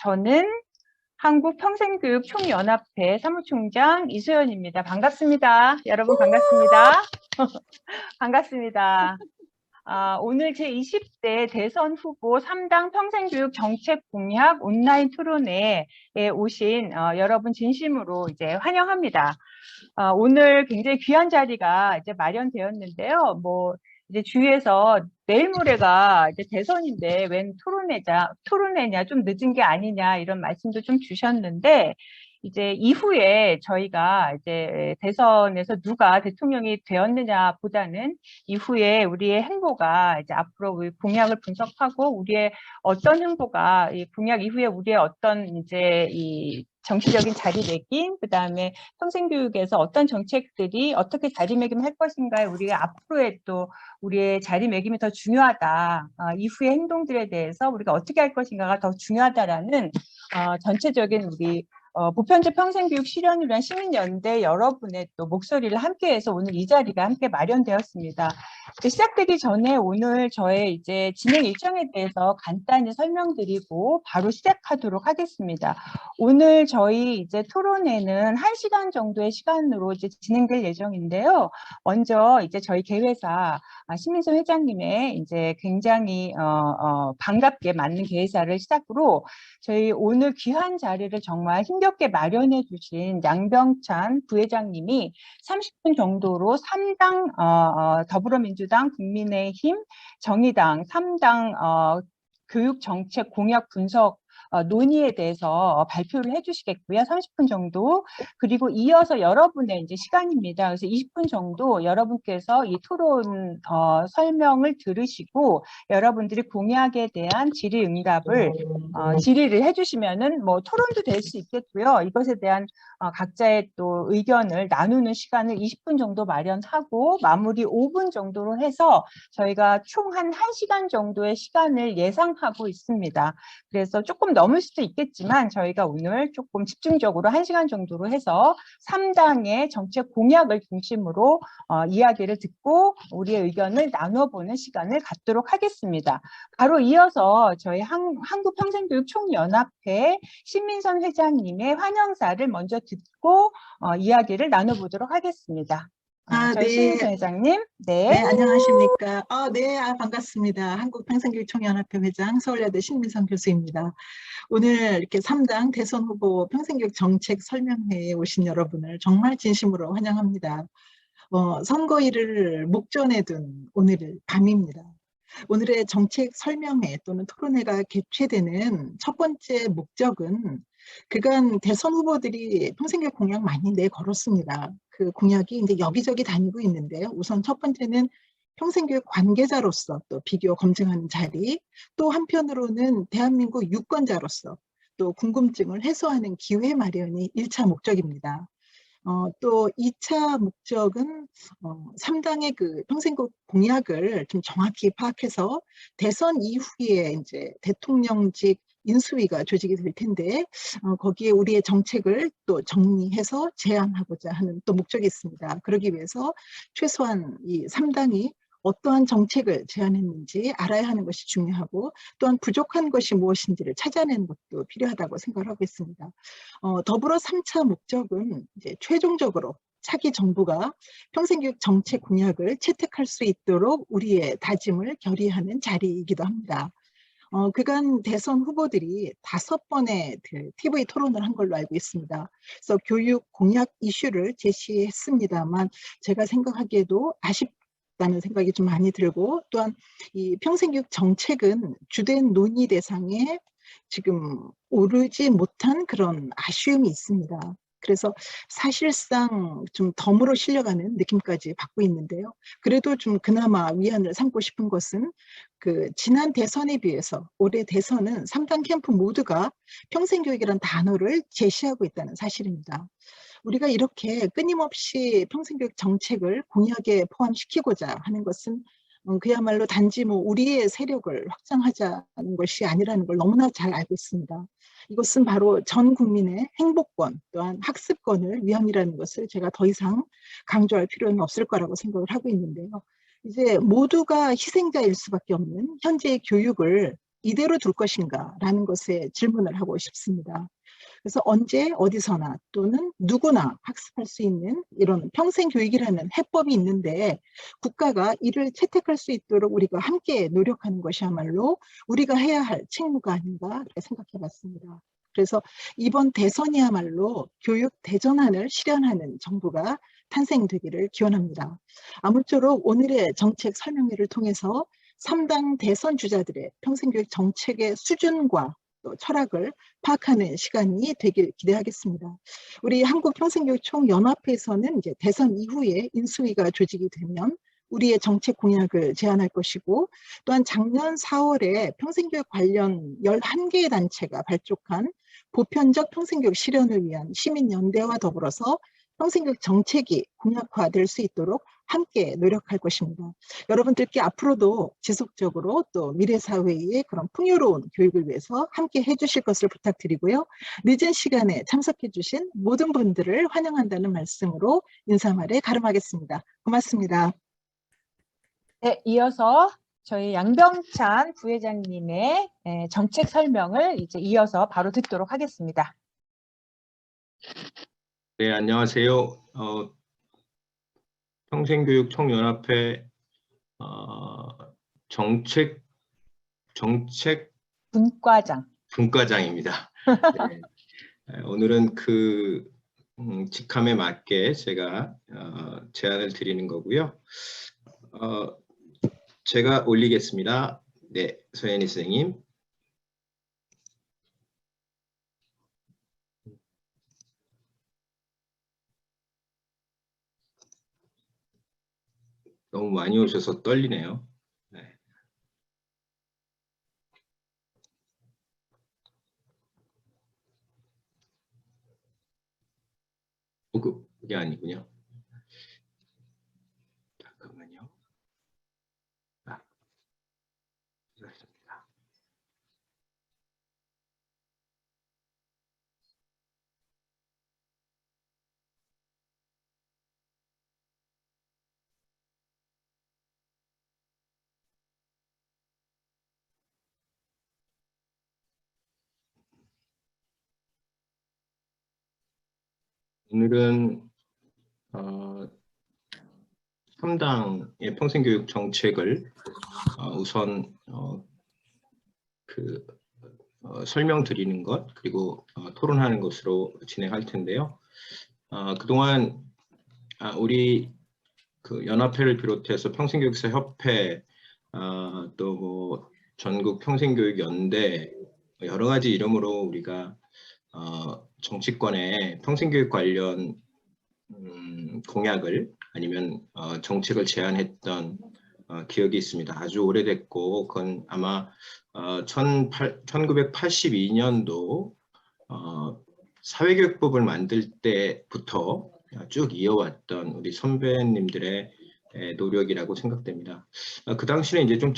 저는 한국평생교육총연합회 사무총장 이수연입니다. 반갑습니다. 여러분 반갑습니다. 반갑습니다. 오늘 제20대 대선 후보 3당 평생교육 정책 공약 온라인 토론회에 오신 여러분 진심으로 이제 환영합니다. 오늘 굉장히 귀한 자리가 이제 마련되었는데요. 이제 주위에서 내일 모레가 이제 대선인데 웬 토론회냐, 좀 늦은 게 아니냐, 이런 말씀도 좀 주셨는데, 이제 이후에 저희가 이제 대선에서 누가 대통령이 되었느냐 보다는 이후에 우리의 행보가 이제 앞으로 우리 공약을 분석하고 우리의 어떤 행보가 이 공약 이후에 우리의 어떤 이제 이 정치적인 자리매김, 그다음에 평생교육에서 어떤 정책들이 어떻게 자리매김할 것인가에 우리가 앞으로의 또 우리의 자리매김이 더 중요하다. 이후의 행동들에 대해서 우리가 어떻게 할 것인가가 더 중요하다라는 전체적인 우리 보편적 평생교육 실현을 위한 시민연대 여러분의 또 목소리를 함께해서 오늘 이 자리가 함께 마련되었습니다. 시작되기 전에 오늘 저의 이제 진행 일정에 대해서 간단히 설명드리고 바로 시작하도록 하겠습니다. 오늘 저희 이제 토론회는 1시간 정도의 시간으로 이제 진행될 예정인데요. 먼저 이제 저희 개회사 신민선 회장님의 이제 굉장히 반갑게 맞는 개회사를 시작으로 저희 오늘 귀한 자리를 정말 힘겹게 마련해 주신 양병찬 부회장님이 30분 정도로 3당 더불어민주당, 국민의힘, 정의당 3당 교육정책 공약 분석 논의에 대해서 발표를 해주시겠고요. 30분 정도. 그리고 이어서 여러분의 이제 시간입니다. 그래서 20분 정도 여러분께서 이 토론 설명을 들으시고 여러분들이 공약에 대한 질의응답을 질의를 해주시면은 뭐 토론도 될 수 있겠고요. 이것에 대한 각자의 또 의견을 나누는 시간을 20분 정도 마련하고 마무리 5분 정도로 해서 저희가 총 한 1시간 정도의 시간을 예상하고 있습니다. 그래서 조금 넘을 수도 있겠지만 저희가 오늘 조금 집중적으로 1시간 정도로 해서 3당의 정책 공약을 중심으로 이야기를 듣고 우리의 의견을 나눠보는 시간을 갖도록 하겠습니다. 바로 이어서 저희 한국평생교육총연합회 신민선 회장님의 환영사를 먼저 듣고 이야기를 나눠보도록 하겠습니다. 저희 신민선 회장님. 네, 안녕하십니까. 네, 반갑습니다. 한국평생교육총연합회 회장 서울여대 신민선 교수입니다. 오늘 이렇게 3당 대선 후보 평생교육 정책 설명회에 오신 여러분을 정말 진심으로 환영합니다. 선거일을 목전에 둔 오늘 밤입니다. 오늘의 정책 설명회 또는 토론회가 개최되는 첫 번째 목적은 그간 대선 후보들이 평생교육 공약 많이 내걸었습니다. 그 공약이 이제 여기저기 다니고 있는데요. 우선 첫 번째는 평생교육 관계자로서 또 비교 검증하는 자리, 또 한편으로는 대한민국 유권자로서 또 궁금증을 해소하는 기회 마련이 1차 목적입니다. 또 2차 목적은 3당의 그 평생교육 공약을 좀 정확히 파악해서 대선 이후에 이제 대통령직 인수위가 조직이 될 텐데 거기에 우리의 정책을 또 정리해서 제안하고자 하는 또 목적이 있습니다. 그러기 위해서 최소한 이 3당이 어떠한 정책을 제안했는지 알아야 하는 것이 중요하고 또한 부족한 것이 무엇인지를 찾아내는 것도 필요하다고 생각을 하고 있습니다. 더불어 3차 목적은 이제 최종적으로 차기 정부가 평생교육 정책 공약을 채택할 수 있도록 우리의 다짐을 결의하는 자리이기도 합니다. 그간 대선 후보들이 5번의 그 TV 토론을 한 걸로 알고 있습니다. 그래서 교육 공약 이슈를 제시했습니다만 제가 생각하기에도 아쉽다는 생각이 좀 많이 들고 또한 이 평생교육 정책은 주된 논의 대상에 지금 오르지 못한 그런 아쉬움이 있습니다. 그래서 사실상 좀 덤으로 실려가는 느낌까지 받고 있는데요. 그래도 좀 그나마 위안을 삼고 싶은 것은 그 지난 대선에 비해서 올해 대선은 3당 캠프 모두가 평생교육이라는 단어를 제시하고 있다는 사실입니다. 우리가 이렇게 끊임없이 평생교육 정책을 공약에 포함시키고자 하는 것은 그야말로 단지 뭐 우리의 세력을 확장하자는 것이 아니라는 걸 너무나 잘 알고 있습니다. 이것은 바로 전 국민의 행복권 또한 학습권을 위함이라는 것을 제가 더 이상 강조할 필요는 없을 거라고 생각을 하고 있는데요. 이제 모두가 희생자일 수밖에 없는 현재의 교육을 이대로 둘 것인가라는 것에 질문을 하고 싶습니다. 그래서 언제 어디서나 또는 누구나 학습할 수 있는 이런 평생교육이라는 해법이 있는데 국가가 이를 채택할 수 있도록 우리가 함께 노력하는 것이야말로 우리가 해야 할 책무가 아닌가 그렇게 생각해 봤습니다. 그래서 이번 대선이야말로 교육 대전환을 실현하는 정부가 탄생되기를 기원합니다. 아무쪼록 오늘의 정책 설명회를 통해서 3당 대선 주자들의 평생교육 정책의 수준과 또 철학을 파악하는 시간이 되길 기대하겠습니다. 우리 한국평생교육총연합회에서는 이제 대선 이후에 인수위가 조직이 되면 우리의 정책 공약을 제안할 것이고 또한 작년 4월에 평생교육 관련 11개의 단체가 발족한 보편적 평생교육 실현을 위한 시민연대와 더불어서 평생교육 정책이 공약화될 수 있도록 함께 노력할 것입니다. 여러분들께 앞으로도 지속적으로 또 미래사회의 그런 풍요로운 교육을 위해서 함께 해주실 것을 부탁드리고요. 늦은 시간에 참석해 주신 모든 분들을 환영한다는 말씀으로 인사말에 가름하겠습니다. 고맙습니다. 네, 이어서 저희 양병찬 부회장님의 정책 설명을 이제 이어서 바로 듣도록 하겠습니다. 네, 안녕하세요. 평생교육총연합회 정책 분과장입니다. 네, 오늘은 그 직함에 맞게 제가 제안을 드리는 거고요. 제가 올리겠습니다. 네, 서연희 선생님. 너무 많이 오셔서 떨리네요. 네. 그게 아니군요. 잠깐만요. 죄송합니다. 오늘은 3당의 평생교육 정책을 우선 설명드리는 것 그리고 토론하는 것으로 진행할 텐데요. 그동안 우리 그 연합회를 비롯해서 평생교육사 협회 또 뭐 전국 평생교육연대 여러 가지 이름으로 우리가 정치권에 평생교육 관련 공약을 아니면 정책을 제안했던 기억이 있습니다. 아주 오래됐고 그건 아마 1982년도 사회교육법을 만들 때부터 쭉 이어왔던 우리 선배님들의 노력이라고 생각됩니다. 그 당시는 이제 좀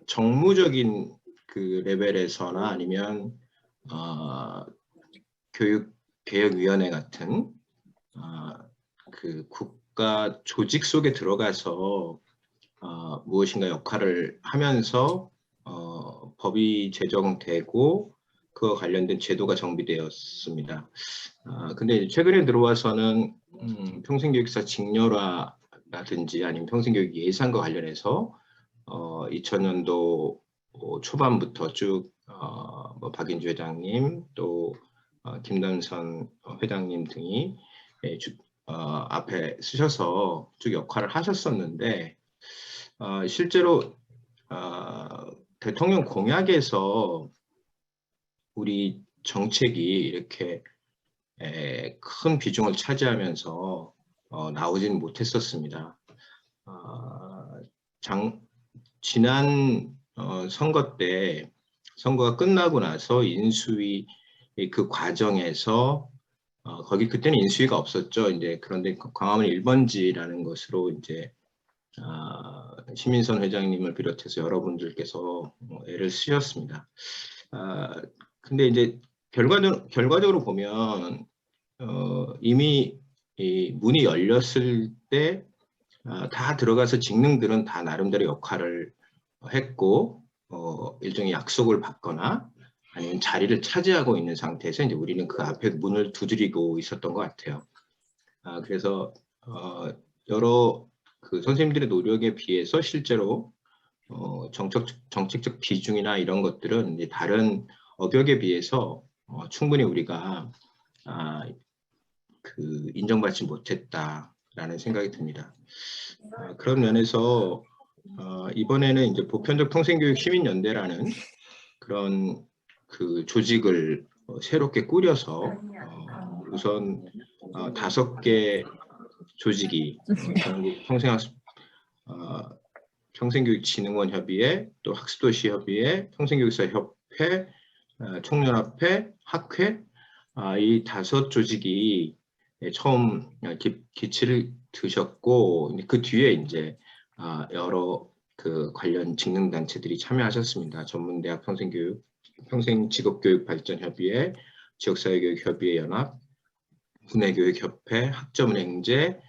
정무적인 그 레벨에서나 아니면 교육개혁위원회 같은 그 국가 조직 속에 들어가서 무엇인가 역할을 하면서 법이 제정되고 그와 관련된 제도가 정비되었습니다. 근데 최근에 들어와서는 평생교육사 직렬화라든지 아니면 평생교육 예산과 관련해서 2000년도 초반부터 쭉 뭐 박인주 회장님 또 김남선 회장님 등이 앞에 쓰셔서 쭉 역할을 하셨었는데 실제로 대통령 공약에서 우리 정책이 이렇게 큰 비중을 차지하면서 나오지는 못했었습니다. 지난 선거 때 선거가 끝나고 나서 인수위 그 과정에서 거기 그때는 인수위가 없었죠. 이제 그런데 광화문 1번지라는 것으로 이제 심인선 회장님을 비롯해서 여러분들께서 애를 쓰셨습니다. 근데 이제 결과적으로 보면 이미 이 문이 열렸을 때 다 들어가서 직능들은 다 나름대로 역할을 했고 일종의 약속을 받거나 아니면 자리를 차지하고 있는 상태에서 이제 우리는 그 앞에 문을 두드리고 있었던 것 같아요. 그래서 여러 그 선생님들의 노력에 비해서 실제로 정책적 비중이나 이런 것들은 이제 다른 업역에 비해서 충분히 우리가 그 인정받지 못했다라는 생각이 듭니다. 그런 면에서 이번에는 이제 보편적 평생교육 시민연대라는 그런 그 조직을 새롭게 꾸려서 우선 5개 조직이 전국 평생교육진흥원 협의회, 또 학습도시 협의회, 평생교육사 협회, 총연합회, 학회, 이 5 조직이 처음 기치를 드셨고, 그 뒤에 이제 여러 그 관련 직능단체들이 참여하셨습니다. 전문대학 평생직업교육발전협의회, 지역사회교육협의회 연합, 군의교육협회, 학점은행제,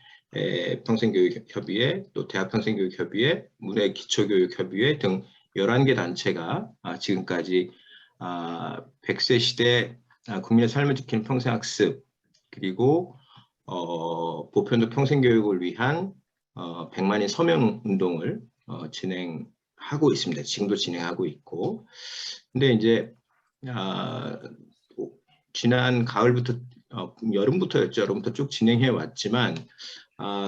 평생교육협의회, 또 대학평생교육협의회, 문해기초교육협의회 등 11개 단체가 지금까지 100세 시대 국민의 삶을 지키는 평생학습, 그리고 보편적 평생교육을 위한 100만인 서명운동을 진행하고 있습니다. 지금도 진행하고 있고, 근데 이제 지난 가을부터 여름부터였죠. 여름부터 쭉 진행해 왔지만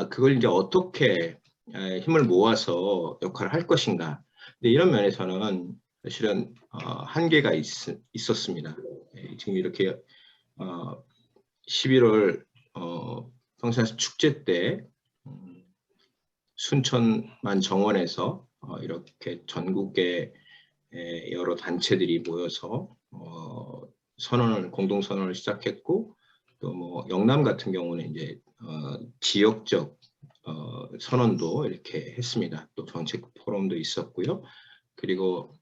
그걸 이제 어떻게 힘을 모아서 역할을 할 것인가. 근데 이런 면에서는 사실은 한계가 있었습니다. 지금 이렇게 11월 평생학습 축제 때 순천만 정원에서 이렇게 전국의 여러 단체들이 모여서 공동선언을 시작했고, 또 뭐 영남 같은 경우는 이제 지역적 선언도 이렇게 했습니다. 또 정책 포럼도 있었고요. 그리고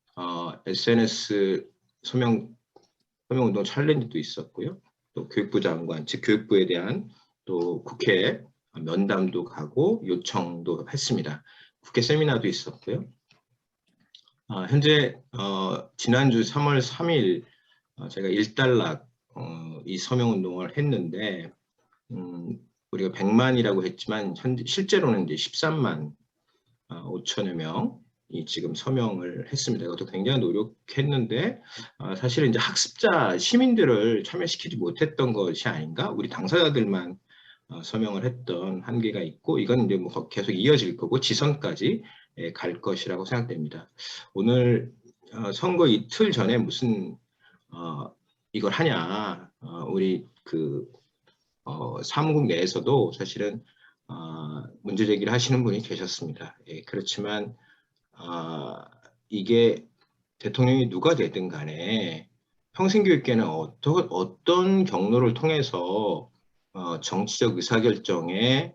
SNS 서명운동 챌린지도 있었고요. 또 교육부 장관, 즉 교육부에 대한 또 국회 면담도 가고 요청도 했습니다. 국회 세미나도 있었고요. 현재 지난주 3월 3일 제가 일단락 이 서명운동을 했는데 우리가 100만이라고 했지만 실제로는 이제 13만 5천여 명이 지금 서명을 했습니다. 이것도 굉장히 노력했는데 사실은 이제 학습자 시민들을 참여시키지 못했던 것이 아닌가? 우리 당사자들만 서명을 했던 한계가 있고, 이건 이제 뭐 계속 이어질 거고 지선까지 갈 것이라고 생각됩니다. 오늘 선거 이틀 전에 무슨 이걸 하냐, 우리 그 사무국 내에서도 사실은 문제 제기를 하시는 분이 계셨습니다. 그렇지만 이게 대통령이 누가 되든 간에 평생교육계는 어떤 경로를 통해서 정치적 의사결정에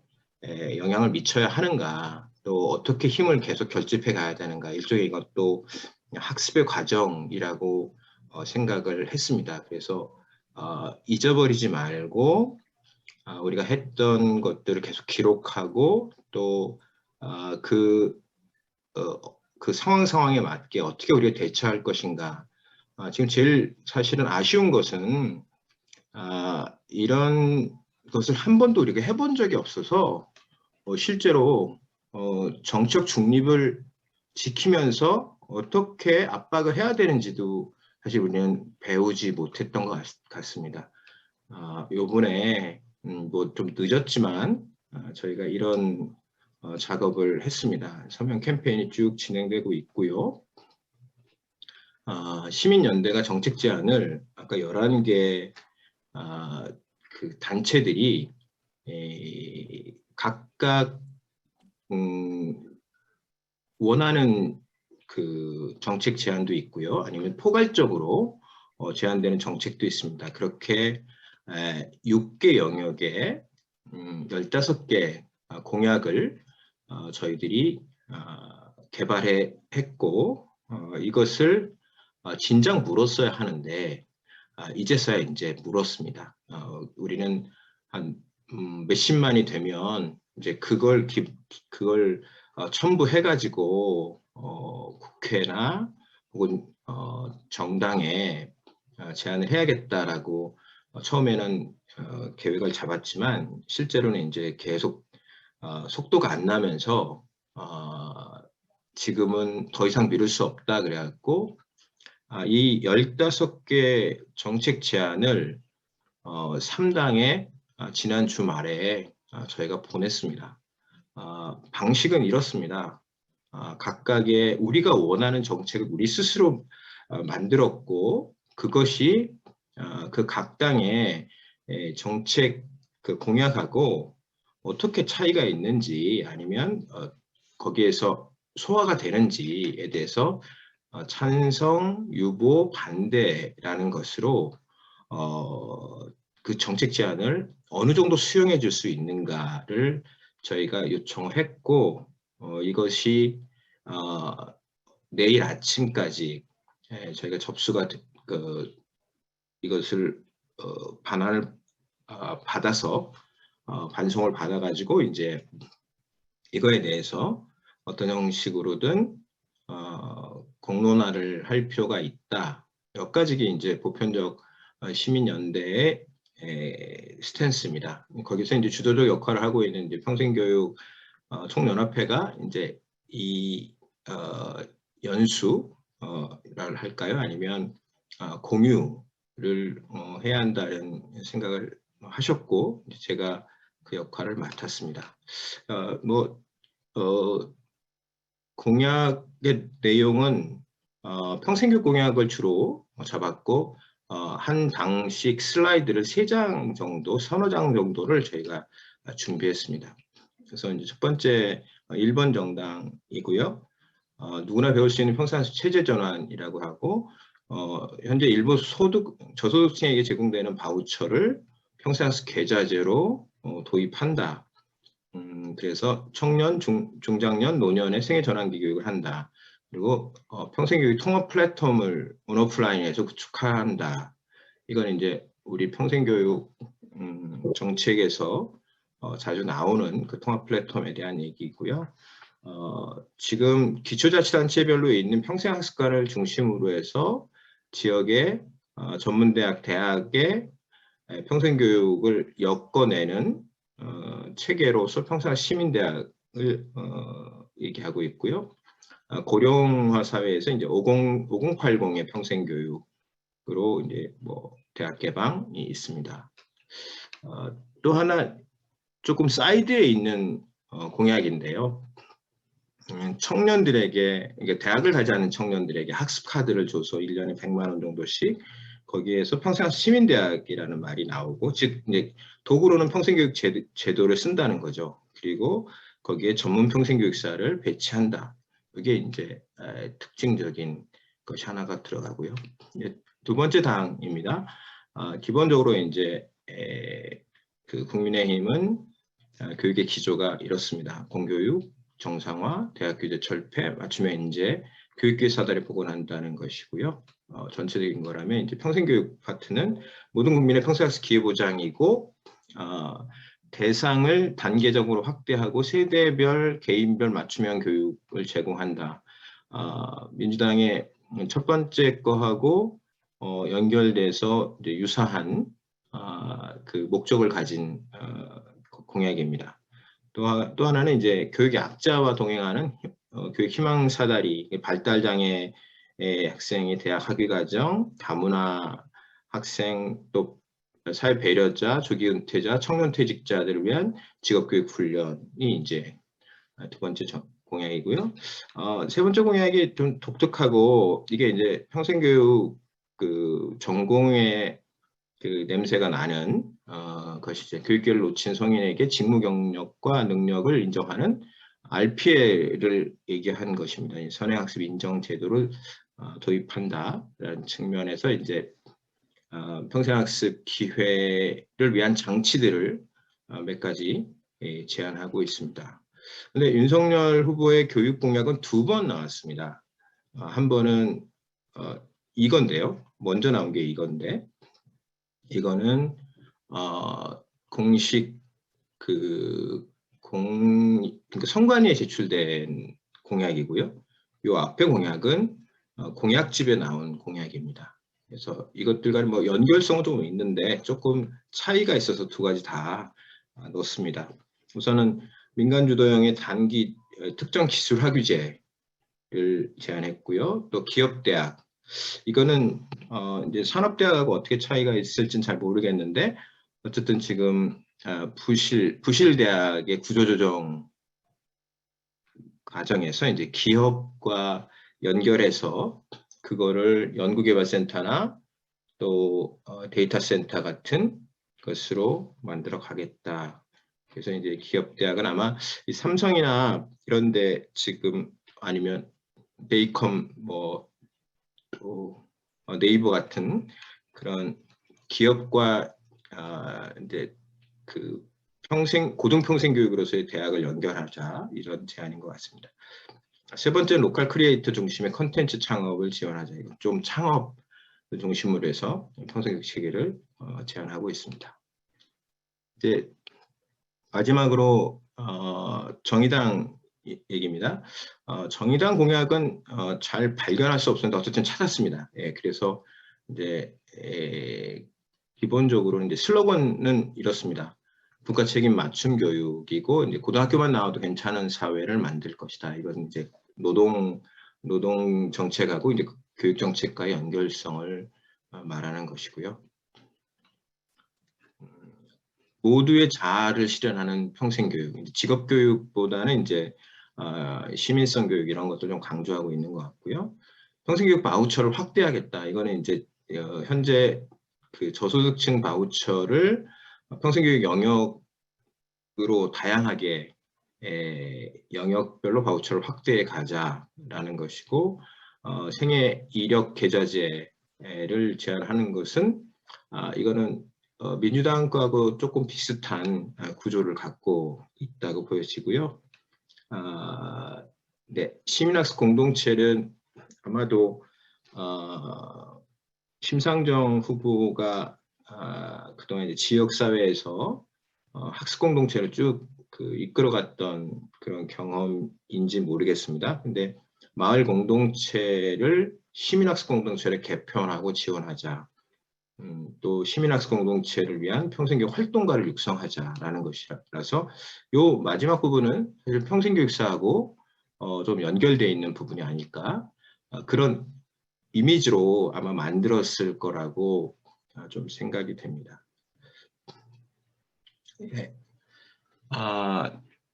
영향을 미쳐야 하는가, 또 어떻게 힘을 계속 결집해 가야 되는가, 일종의 이것도 학습의 과정이라고 생각을 했습니다. 그래서 잊어버리지 말고 우리가 했던 것들을 계속 기록하고, 또 그 상황에 맞게 어떻게 우리가 대처할 것인가. 지금 제일 사실은 아쉬운 것은 이런 것을 한 번도 우리가 해본 적이 없어서 실제로 정책 중립을 지키면서 어떻게 압박을 해야 되는지도 사실 우리는 배우지 못했던 것 같습니다. 요번에 뭐 좀 늦었지만 저희가 이런 작업을 했습니다. 서명 캠페인이 쭉 진행되고 있고요. 시민연대가 정책 제안을 아까 11개 그 단체들이 각각 원하는 그 정책 제안도 있고요. 아니면 포괄적으로 제안되는 정책도 있습니다. 그렇게 6개 영역에 15개 공약을 저희들이 개발했고, 이것을 진작 물었어야 하는데 이제서야 이제 물었습니다. 우리는 한 몇십만이 되면 이제 그걸 첨부해가지고 국회나 혹은 정당에 제안을 해야겠다라고 처음에는 계획을 잡았지만 실제로는 이제 계속 속도가 안 나면서 지금은 더 이상 미룰 수 없다 그래갖고 이 15개 정책 제안을 3당에 지난 주말에 저희가 보냈습니다. 방식은 이렇습니다. 각각의 우리가 원하는 정책을 우리 스스로 만들었고 그것이 그 각 당의 정책 그 공약하고 어떻게 차이가 있는지 아니면 거기에서 소화가 되는지에 대해서 찬성, 유보, 반대라는 것으로 그 정책 제안을 어느 정도 수용해 줄 수 있는가를 저희가 요청했고 이것이 내일 아침까지 저희가 접수가 이것을 반환을 받아서 반송을 받아가지고 이제 이거에 대해서 어떤 형식으로든 공론화를 할 필요가 있다. 몇 가지가 이제 보편적 시민연대의 스탠스입니다. 거기서 이제 주도적 역할을 하고 있는 이제 평생교육 총연합회가 이제 이 연수를 할까요? 아니면 공유를 해야 한다는 생각을 하셨고 제가 그 역할을 맡았습니다. 공약의 내용은 평생교육 공약을 주로 잡았고 한 당씩 슬라이드를 3장 정도, 서너 장 정도를 저희가 준비했습니다. 그래서 이제 첫 번째 1번 정당이고요. 누구나 배울 수 있는 평생학습 체제 전환이라고 하고 현재 일부 저소득층에게 제공되는 바우처를 평생학습 계좌제로 도입한다. 그래서 청년, 중장년, 노년의 생애 전환기 교육을 한다. 그리고 평생교육 통합 플랫폼을 온오프라인에서 구축한다. 이건 이제 우리 평생교육 정책에서 자주 나오는 그 통합 플랫폼에 대한 얘기고요. 지금 기초자치단체별로 있는 평생학습관을 중심으로 해서 지역의 전문대학, 대학의 평생교육을 엮어내는 체계로서 평생학 시민대학을 얘기하고 있고요. 고령화 사회에서 이제 5080의 평생교육으로 이제 대학 개방이 있습니다. 또 하나 조금 사이드에 있는 공약인데요. 청년들에게 대학을 가자는 청년들에게 학습 카드를 줘서 1년에 100만 원 정도씩 거기에서 평생학습 시민대학이라는 말이 나오고 즉 이제 도구로는 평생교육 제도를 쓴다는 거죠. 그리고 거기에 전문 평생교육사를 배치한다. 그게 이제 특징적인 것이 하나가 들어가고요. 두 번째 당입니다. 기본적으로 이제 그 국민의힘은 교육의 기조가 이렇습니다. 공교육, 정상화, 대학교재 철폐, 맞춤형 인재, 교육기회 사다리 복원한다는 것이고요. 전체적인 거라면 이제 평생교육 파트는 모든 국민의 평생학습 기회보장이고 대상을 단계적으로 확대하고 세대별, 개인별 맞춤형 교육을 제공한다. 민주당의 첫 번째 거하고 연결돼서 이제 유사한 그 목적을 가진 공약입니다. 또 하나는 이제 교육의 악자와 동행하는 교육 희망 사다리, 발달장애 학생의 대학 학위과정, 다문화 학생, 또 사회 배려자, 조기 은퇴자, 청년 퇴직자들을 위한 직업교육 훈련이 이제 두 번째 공약이고요. 세 번째 공약이 좀 독특하고 이게 이제 평생교육 그 전공의 그 냄새가 나는 것이죠. 교육기회를 놓친 성인에게 직무 경력과 능력을 인정하는 RPL을 얘기한 것입니다. 선행학습 인정 제도를 도입한다라는 측면에서 이제 평생학습 기회를 위한 장치들을 몇 가지 제안하고 있습니다. 근데 윤석열 후보의 교육 공약은 2번 나왔습니다. 한 번은 이건데요. 먼저 나온 게 이건데 이거는 공식 그러니까 선관위에 제출된 공약이고요. 이 앞에 공약은 공약집에 나온 공약입니다. 그래서 이것들과 뭐 연결성은 좀 있는데 조금 차이가 있어서 두 가지 다 넣습니다. 우선은 민간주도형의 단기 특정 기술 학위제를 제안했고요. 또 기업대학, 이거는 이제 산업대학하고 어떻게 차이가 있을지는 잘 모르겠는데 어쨌든 지금 부실대학의 구조조정 과정에서 이제 기업과 연결해서 그거를 연구개발센터나 또 데이터 센터 같은 것으로 만들어 가겠다. 그래서 이제 기업대학은 아마 이 삼성이나 이런데 지금 아니면 베이컴 뭐 또 네이버 같은 그런 기업과 이제 그 고등평생 교육으로서의 대학을 연결하자, 이런 제안인 것 같습니다. 세 번째는 로컬 크리에이터 중심의 컨텐츠 창업을 지원하자. 이거 좀 창업 중심으로 해서 평생교육 체계를 제안하고 있습니다. 이제 마지막으로 정의당 얘기입니다. 정의당 공약은 잘 발견할 수 없었는데 어쨌든 찾았습니다. 예, 그래서 이제 기본적으로 이제 슬로건은 이렇습니다. 국가 책임 맞춤 교육이고 이제 고등학교만 나와도 괜찮은 사회를 만들 것이다. 이건 이제 노동 정책하고 이제 교육 정책과의 연결성을 말하는 것이고요. 모두의 자아를 실현하는 평생교육, 직업교육보다는 이제 시민성 교육 이런 것도 좀 강조하고 있는 것 같고요. 평생교육 바우처를 확대하겠다. 이거는 이제 현재 그 저소득층 바우처를 평생교육 영역으로 다양하게 영역별로 바우처를 확대해 가자라는 것이고, 생애 이력 계좌제를 제안하는 것은 이거는 민주당 거하고 조금 비슷한 구조를 갖고 있다고 보여지고요. 네, 시민학습 공동체는 아마도 심상정 후보가 그동안 이제 지역사회에서 학습 공동체를 쭉 이끌어갔던 그런 경험인지 모르겠습니다. 근데 마을 공동체를 시민학습 공동체를 개편하고 지원하자. 또 시민학습 공동체를 위한 평생교육 활동가를 육성하자라는 것이라서 요 마지막 부분은 사실 평생교육사하고 좀 연결되어 있는 부분이 아닐까, 그런 이미지로 아마 만들었을 거라고 좀 생각이 됩니다. 네.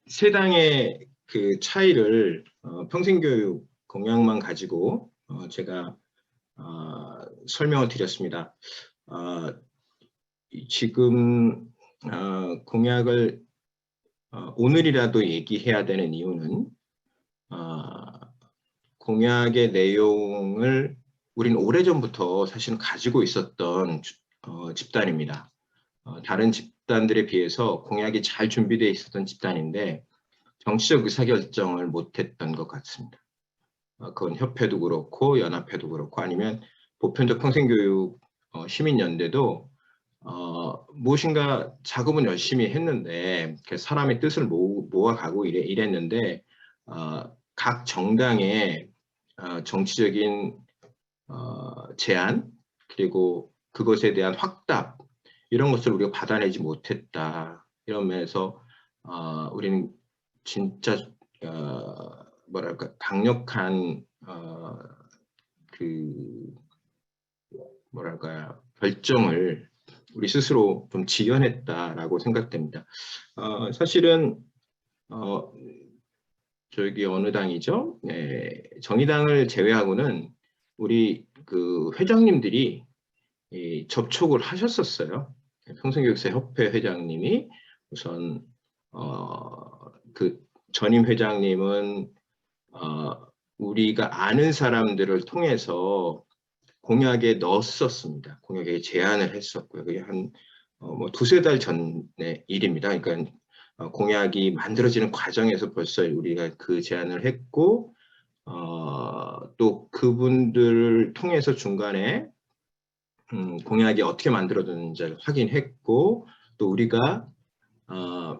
세 당의 그 차이를 평생교육 공약만 가지고 제가 설명을 드렸습니다. 지금 공약을 오늘이라도 얘기해야 되는 이유는 공약의 내용을 우리는 오래전부터 사실은 가지고 있었던 집단입니다. 다른 집단들에 비해서 공약이 잘 준비되어 있었던 집단인데 정치적 의사결정을 못했던 것 같습니다. 그건 협회도 그렇고 연합회도 그렇고 아니면 보편적 평생교육 시민연대도 무엇인가 작업은 열심히 했는데 사람의 뜻을 모아가고 이랬는데 각 정당의 정치적인 제안 그리고 그것에 대한 확답 이런 것을 우리가 받아내지 못했다. 이런 면에서 우리는 진짜 뭐랄까 강력한 뭐랄까요 결정을 우리 스스로 좀 지연했다라고 생각됩니다. 사실은 저기 어느 당이죠? 네, 정의당을 제외하고는 우리 그 회장님들이 접촉을 하셨었어요. 평생교육사 협회 회장님이 우선 그 전임 회장님은 우리가 아는 사람들을 통해서 공약에 넣었었습니다. 공약에 제안을 했었고요. 그게 한 뭐 두세 달 전의 일입니다. 그러니까 공약이 만들어지는 과정에서 벌써 우리가 그 제안을 했고 또 그분들을 통해서 중간에 공약이 어떻게 만들어졌는지 확인했고 또 우리가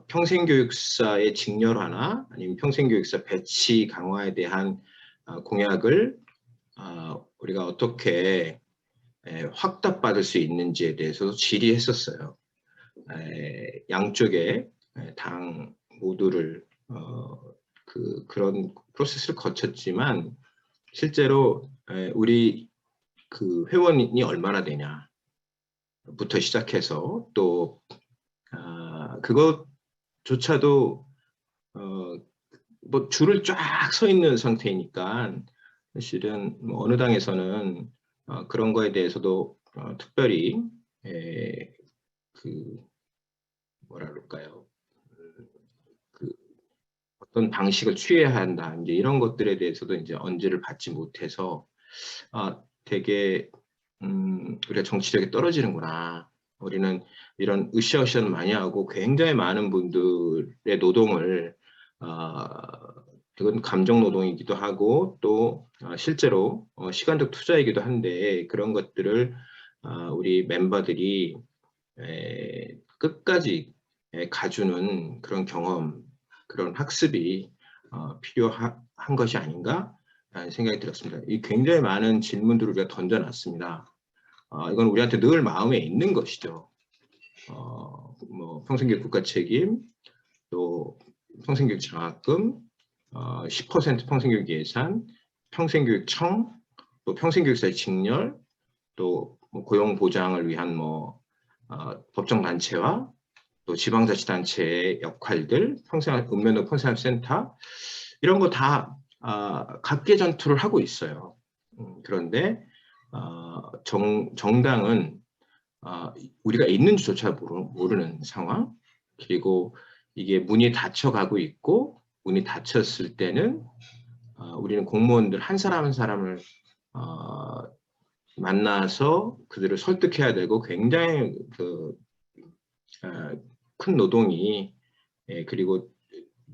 평생교육사의 직렬화나 아니면 평생교육사 배치 강화에 대한 공약을 우리가 어떻게 확답받을 수 있는지에 대해서도 질의했었어요. 양쪽의 당 모두를 그런 프로세스를 거쳤지만 실제로 우리 그 회원이 얼마나 되냐부터 시작해서 또 그것조차도 뭐 줄을 쫙 서 있는 상태이니까 사실은 뭐 어느 당에서는 그런 거에 대해서도 특별히 그 뭐라 그럴까요? 그 어떤 방식을 취해야 한다. 이제 이런 것들에 대해서도 이제 언지를 받지 못해서 되게 우리가 정치력이 떨어지는구나. 우리는 이런 으쌰으쌰는 많이 하고 굉장히 많은 분들의 노동을 그건 감정 노동이기도 하고 또 실제로 시간적 투자이기도 한데 그런 것들을 우리 멤버들이 끝까지 가주는 그런 경험, 그런 학습이 필요한 것이 아닌가 라는 생각이 들었습니다. 이 굉장히 많은 질문들을 우리가 던져놨습니다. 이건 우리한테 늘 마음에 있는 것이죠. 뭐 평생교육 국가 책임, 또 평생교육 장학금, 10% 평생교육 예산, 평생교육청, 또 평생교육사의 직렬, 또 뭐 고용 보장을 위한 뭐 법정 단체와 또 지방자치단체의 역할들, 읍면동 평생학센터 이런 거 다 각계 전투를 하고 있어요. 그런데 정당은 우리가 있는지조차 모르는 상황, 그리고 이게 문이 닫혀가고 있고 문이 닫혔을 때는 우리는 공무원들 한 사람 한 사람을 만나서 그들을 설득해야 되고 굉장히 큰 노동이 그리고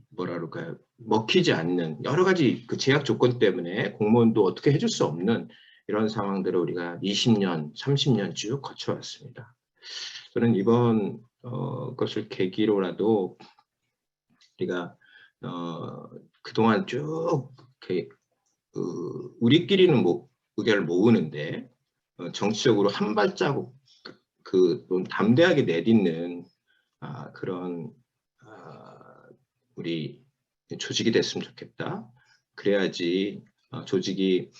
뭐라 그럴까요? 먹히지 않는 여러 가지 그 제약 조건 때문에 공무원도 어떻게 해줄 수 없는 이런 상황들을 우리가 20년, 30년 쭉 거쳐왔습니다. 저는 이번 것을 계기로라도 우리가 그동안 쭉 우리끼리는 의견을 모으는데 정치적으로 한 발자국 좀 담대하게 내딛는 그런 우리 조직이 됐으면 좋겠다. 그래야지 조직이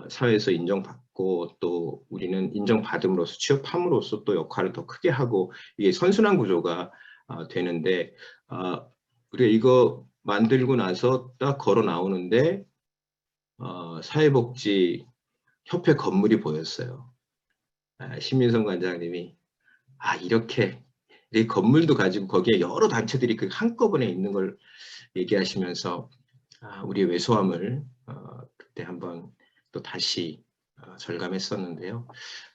사회에서 인정받고 또 우리는 인정받음으로써 취업함으로써 또 역할을 더 크게 하고 이게 선순환 구조가 되는데 우리가 이거 만들고 나서 딱 걸어 나오는데 사회복지협회 건물이 보였어요. 신민성 관장님이 이렇게 이 건물도 가지고 거기에 여러 단체들이 한꺼번에 있는 걸 얘기하시면서 우리의 왜소함을 그때 한번 또 다시 절감했었는데요.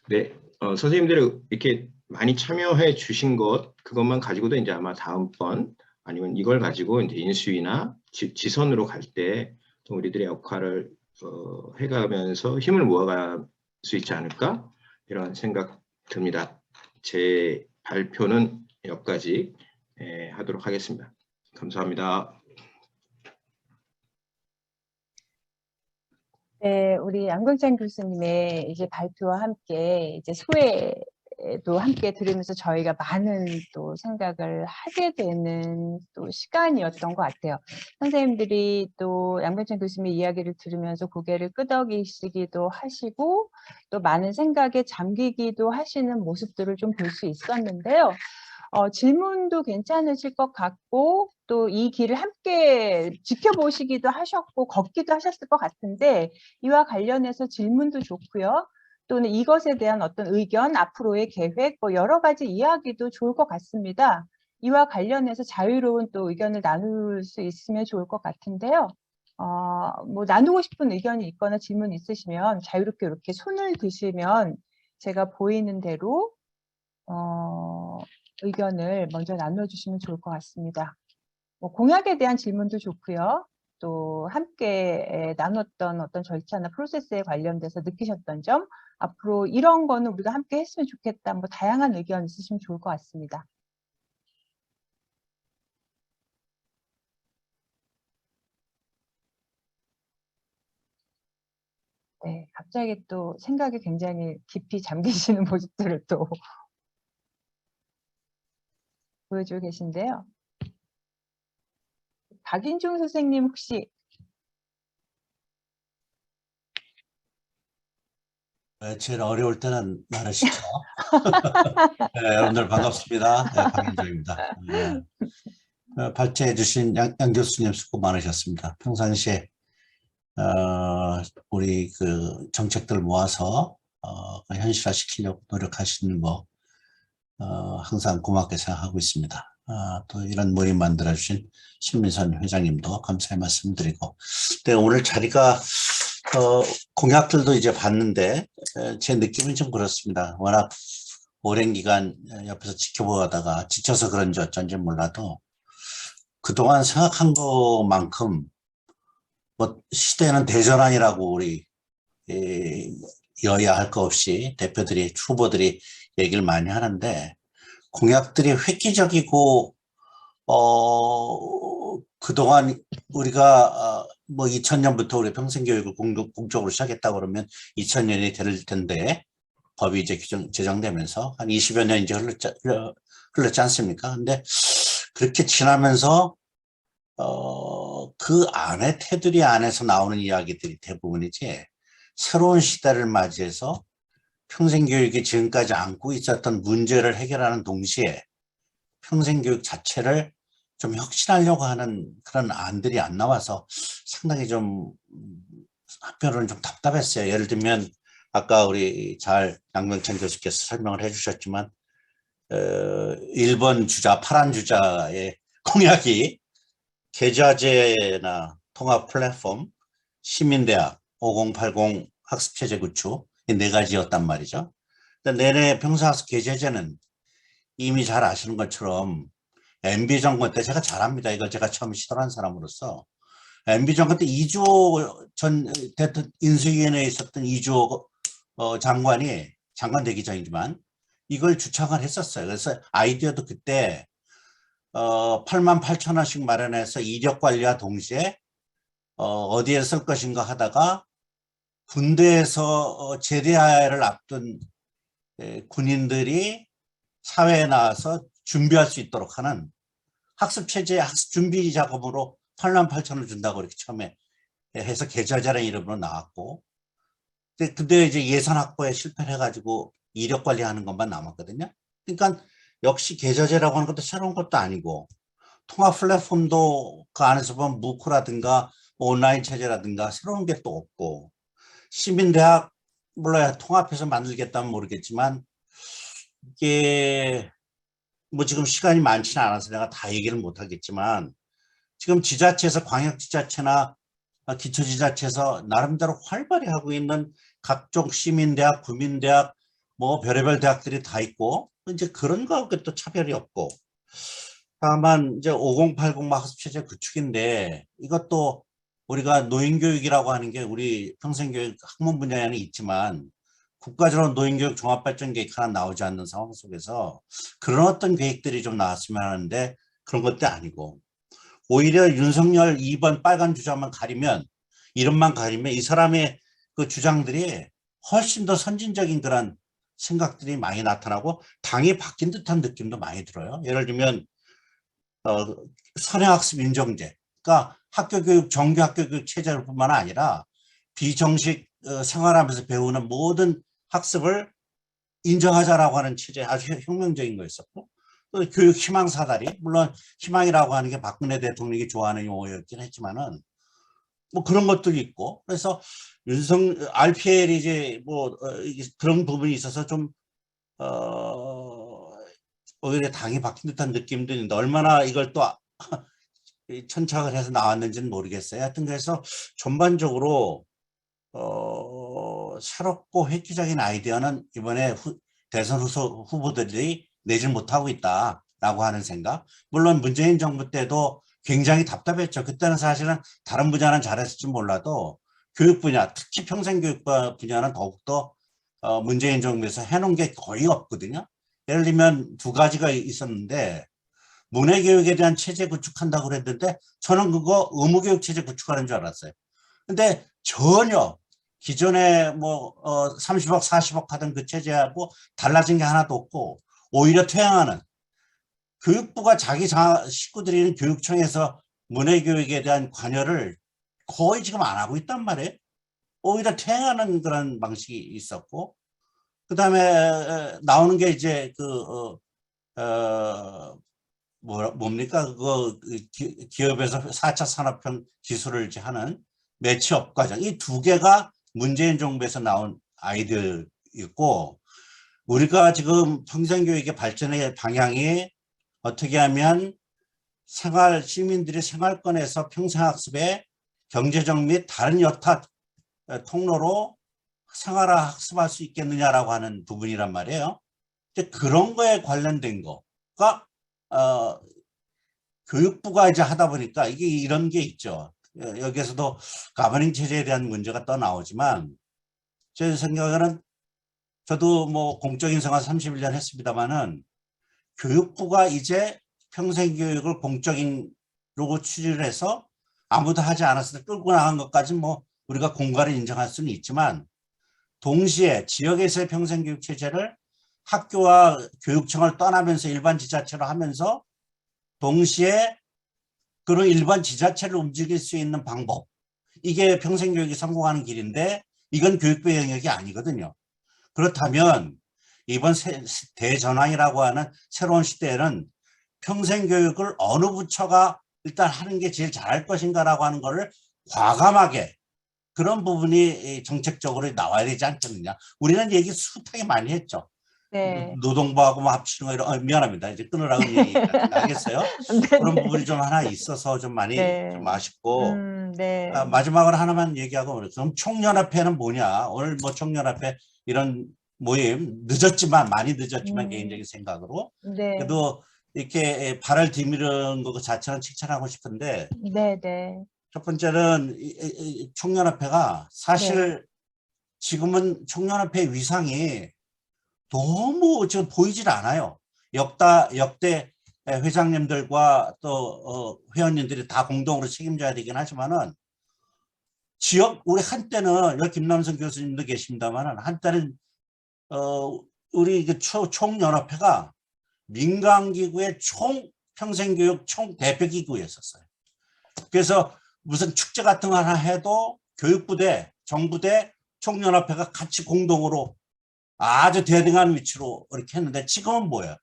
네, 선생님들이 이렇게 많이 참여해 주신 그것만 가지고도 이제 아마 다음번 아니면 이걸 가지고 이제 인수위나 지선으로 갈 때 우리들의 역할을 해가면서 힘을 모아갈 수 있지 않을까 이런 생각 듭니다. 제 발표는 여기까지 하도록 하겠습니다. 감사합니다. 네, 우리 양경찬 교수님의 이제 발표와 함께 이제 소회도 함께 들으면서 저희가 많은 또 생각을 하게 되는 또 시간이었던 것 같아요. 선생님들이 또 양경찬 교수님의 이야기를 들으면서 고개를 끄덕이시기도 하시고 또 많은 생각에 잠기기도 하시는 모습들을 좀 볼 수 있었는데요. 질문도 괜찮으실 것 같고 또 이 길을 함께 지켜보시기도 하셨고 걷기도 하셨을 것 같은데 이와 관련해서 질문도 좋고요. 또는 이것에 대한 어떤 의견, 앞으로의 계획, 뭐 여러 가지 이야기도 좋을 것 같습니다. 이와 관련해서 자유로운 또 의견을 나눌 수 있으면 좋을 것 같은데요. 뭐 나누고 싶은 의견이 있거나 질문 있으시면 자유롭게 이렇게 손을 드시면 제가 보이는 대로 의견을 먼저 나눠주시면 좋을 것 같습니다. 뭐 공약에 대한 질문도 좋고요. 또 함께 나눴던 어떤 절차나 프로세스에 관련돼서 느끼셨던 점, 앞으로 이런 거는 우리가 함께 했으면 좋겠다. 뭐 다양한 의견 있으시면 좋을 것 같습니다. 네, 갑자기 또 생각에 굉장히 깊이 잠기시는 모습들을 또 보여주고 계신데요. 박인중 선생님 혹시 제일 어려울 때는 나를 시켜. 네, 여러분들 반갑습니다. 네, 박인정입니다. 발제해 주신 양 교수님 수고 많으셨습니다. 평상시에 우리 그 정책들 모아서 현실화 시키려고 노력하시는 거 항상 고맙게 생각하고 있습니다. 또 이런 모임 만들어 주신 신민선 회장님도 감사의 말씀드리고, 네, 오늘 자리가 공약들도 이제 봤는데 제 느낌은 좀 그렇습니다. 워낙 오랜 기간 옆에서 지켜보다가 지쳐서 그런지 어쩐지 몰라도 그동안 생각한 것만큼 뭐 시대는 대전환이라고 우리 여야 할 거 없이 대표들이 후보들이 얘기를 많이 하는데, 공약들이 획기적이고 그동안 우리가 뭐 2000년부터 우리 평생교육을 공적으로 시작했다 그러면 2000년이 될 텐데, 법이 이제 제정되면서 한 20여 년 이제 흘렀지 않습니까? 근데 그렇게 지나면서 그 안에 테두리 안에서 나오는 이야기들이 대부분이지, 새로운 시대를 맞이해서 평생교육이 지금까지 안고 있었던 문제를 해결하는 동시에 평생교육 자체를 좀 혁신하려고 하는 그런 안들이 안 나와서 상당히 좀 한편으로는 좀 답답했어요. 예를 들면 아까 우리 양명찬 교수께서 설명을 해주셨지만 1번 주자, 파란 주자의 공약이 계좌제나 통합 플랫폼, 시민대학, 5080 학습체제 구축, 이 4가지였단 말이죠. 내내 평생학습 계좌제는 이미 잘 아시는 것처럼 MB 정권 때, 제가 잘 압니다. 이걸 제가 처음 시도한 사람으로서, MB 정권 때 이주호 전 대통령 인수위원회에 있었던 이주호 장관 되기 전이지만 이걸 주창을 했었어요. 그래서 아이디어도 그때 88,000원씩 마련해서 이력 관리와 동시에 어디에 쓸 것인가 하다가 군대에서 제대를 앞둔 군인들이 사회에 나와서 준비할 수 있도록 하는 학습체제 학습 준비 작업으로 88,000원 준다고 이렇게 처음에 해서 계좌제라는 이름으로 나왔고, 근데 이제 예산 확보에 실패를 해가지고 이력 관리하는 것만 남았거든요. 그러니까 역시 계좌제라고 하는 것도 새로운 것도 아니고, 통합 플랫폼도 그 안에서 보면 무크라든가 온라인 체제라든가 새로운 게 또 없고, 시민대학 몰라요. 통합해서 만들겠다면 모르겠지만 이게 뭐 지금 시간이 많지는 않아서 내가 다 얘기를 못 하겠지만, 지금 지자체에서 광역지자체나 기초지자체에서 나름대로 활발히 하고 있는 각종 시민대학, 구민대학, 뭐 별의별 대학들이 다 있고, 이제 그런 거하고 또 차별이 없고, 다만 이제 5080 학습체제 구축인데, 이것도 우리가 노인교육이라고 하는 게 우리 평생교육 학문 분야에는 있지만 국가적으로 노인교육 종합발전 계획 하나 나오지 않는 상황 속에서 그런 어떤 계획들이 좀 나왔으면 하는데 그런 것도 아니고, 오히려 윤석열 2번 빨간 주장만 가리면, 이름만 가리면 이 사람의 그 주장들이 훨씬 더 선진적인 그런 생각들이 많이 나타나고 당이 바뀐 듯한 느낌도 많이 들어요. 예를 들면 선행학습 인정제, 그러니까 학교교육, 정규학교교육 체제를 뿐만 아니라 비정식 생활하면서 배우는 모든 학습을 인정하자라고 하는 체제, 아주 혁명적인 거였었고, 또 교육 희망 사다리, 물론 희망이라고 하는 게 박근혜 대통령이 좋아하는 용어였긴 했지만은 뭐 그런 것들이 있고, 그래서 RPL이 이제 뭐 그런 부분이 있어서 좀 오히려 당이 바뀐 듯한 느낌도 있는데, 얼마나 이걸 또 천착을 해서 나왔는지는 모르겠어요. 하여튼 그래서 전반적으로 새롭고 획기적인 아이디어는 이번에 대선 후보들이 내질 못하고 있다라고 하는 생각. 물론 문재인 정부 때도 굉장히 답답했죠. 그때는 사실은 다른 분야는 잘했을지 몰라도 교육 분야, 특히 평생교육 분야는 더욱더 문재인 정부에서 해놓은 게 거의 없거든요. 예를 들면 2가지가 있었는데, 문해교육에 대한 체제 구축한다고 그랬는데 저는 그거 의무교육 체제 구축하는 줄 알았어요. 근데 전혀 기존에 뭐 30억, 40억 하던 그 체제하고 달라진 게 하나도 없고 오히려 퇴행하는 교육부가 자기 식구들이 교육청에서 문해교육에 대한 관여를 거의 지금 안 하고 있단 말이에요. 오히려 퇴행하는 그런 방식이 있었고 그다음에 나오는 게 이제 뭡니까 그거 기업에서 4차 산업형 기술을 이제 하는 매치업 과정 이 두 개가 문재인 정부에서 나온 아이디어였고 우리가 지금 평생교육의 발전의 방향이 어떻게 하면 시민들이 생활권에서 평생학습에 경제적 및 다른 여타 통로로 생활학습할 수 있겠느냐라고 하는 부분이란 말이에요. 이제 그런 거에 관련된 거가 교육부가 이제 하다 보니까 이게 이런 게 있죠. 여기에서도 가버닝 체제에 대한 문제가 또 나오지만 제 생각에는 저도 뭐 공적인 생활 31년 했습니다만은 교육부가 이제 평생교육을 공적인으로 추진을 해서 아무도 하지 않았을 때 끌고 나간 것까지는 뭐 우리가 공과를 인정할 수는 있지만 동시에 지역에서의 평생교육 체제를 학교와 교육청을 떠나면서 일반 지자체로 하면서 동시에 그런 일반 지자체를 움직일 수 있는 방법 이게 평생교육이 성공하는 길인데 이건 교육부의 영역이 아니거든요. 그렇다면 이번 대전환이라고 하는 새로운 시대에는 평생교육을 어느 부처가 일단 하는 게 제일 잘할 것인가라고 하는 거를 과감하게 그런 부분이 정책적으로 나와야 되지 않겠느냐. 우리는 얘기 숱하게 많이 했죠. 네. 노동부하고 뭐 합치는 거 이런 미안합니다. 이제 끊으라고 얘기하겠어요. 그런 네. 부분이 좀 하나 있어서 좀 많이 네. 좀 아쉽고 네. 마지막으로 하나만 얘기하고 그럼 총연합회는 뭐냐. 오늘 뭐 총연합회 이런 모임 늦었지만 많이 늦었지만 개인적인 생각으로 네. 그래도 이렇게 발을 디미는 것 자체는 칭찬하고 싶은데 네. 첫 번째는 이 총연합회가 사실 지금은 총연합회 위상이 너무 지금 보이질 않아요. 역대 회장님들과 또 회원님들이 다 공동으로 책임져야 되긴 하지만은 우리 한때는 여기 김남성 교수님도 계십니다만은 한때는 우리 총연합회가 민간기구의 평생교육 총대표기구였었어요. 그래서 무슨 축제 같은 거 하나 해도 교육부대, 정부대, 총연합회가 같이 공동으로 아주 대등한 위치로 이렇게 했는데 지금은 뭐예요?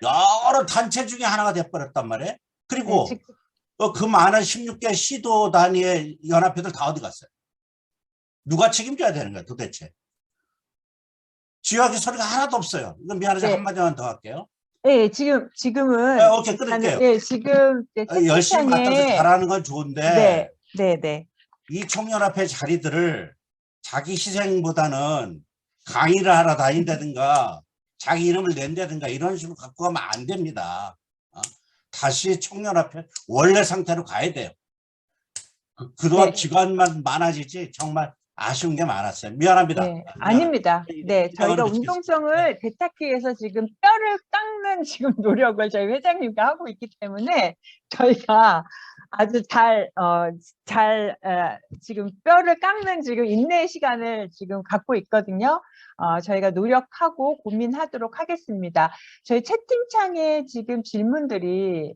여러 단체 중에 하나가 돼버렸단 말이에요. 그리고 그 많은 16개 시도 단위의 연합회들 다 어디 갔어요? 누가 책임져야 되는 거야 도대체? 지역의 소리가 하나도 없어요. 이건 미안해서 한마디만 더 할게요. 네, 지금은 오케이, 끊을게요. 네, 지금 열심히 맡아서 잘하는 건 좋은데 네. 이 총연합회 자리들을 자기 희생보다는 강의를 하러 다닌다든가 자기 이름을 낸다든가 이런 식으로 갖고 가면 안 됩니다. 다시 총연합회 원래 상태로 가야 돼요. 그동안 기관만 많아지지 정말 아쉬운 게 많았어요. 미안합니다. 네, 아닙니다. 네, 저희가 운동성을 되찾기 위해서 지금 뼈를 깎는 지금 노력을 저희 회장님과 하고 있기 때문에 저희가 아주 지금 뼈를 깎는 지금 인내의 시간을 지금 갖고 있거든요. 저희가 노력하고 고민하도록 하겠습니다. 저희 채팅창에 지금 질문들이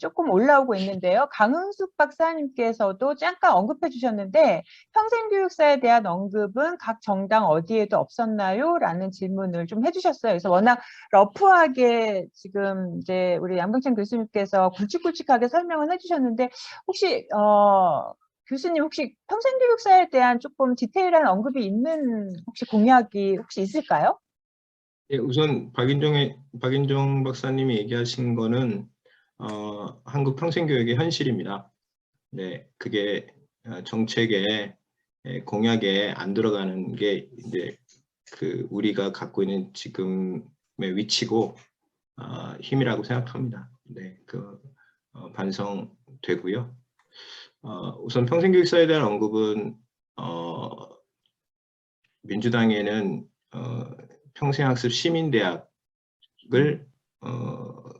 조금 올라오고 있는데요. 강흥숙 박사님께서도 잠깐 언급해 주셨는데 평생교육사에 대한 언급은 각 정당 어디에도 없었나요? 라는 질문을 좀 해주셨어요. 그래서 워낙 러프하게 지금 이제 우리 양병찬 교수님께서 굵직굵직하게 설명을 해주셨는데 혹시 교수님 혹시 평생교육사에 대한 조금 디테일한 언급이 있는 혹시 공약이 혹시 있을까요? 예, 우선 박인종 박사님이 얘기하신 거는 한국 평생교육의 현실입니다. 네, 그게 정책에 공약에 안 들어가는 게 이제 우리가 갖고 있는 지금의 위치고 힘이라고 생각합니다. 네, 반성되고요. 우선 평생교육사에 대한 언급은 민주당에는 평생학습 시민대학을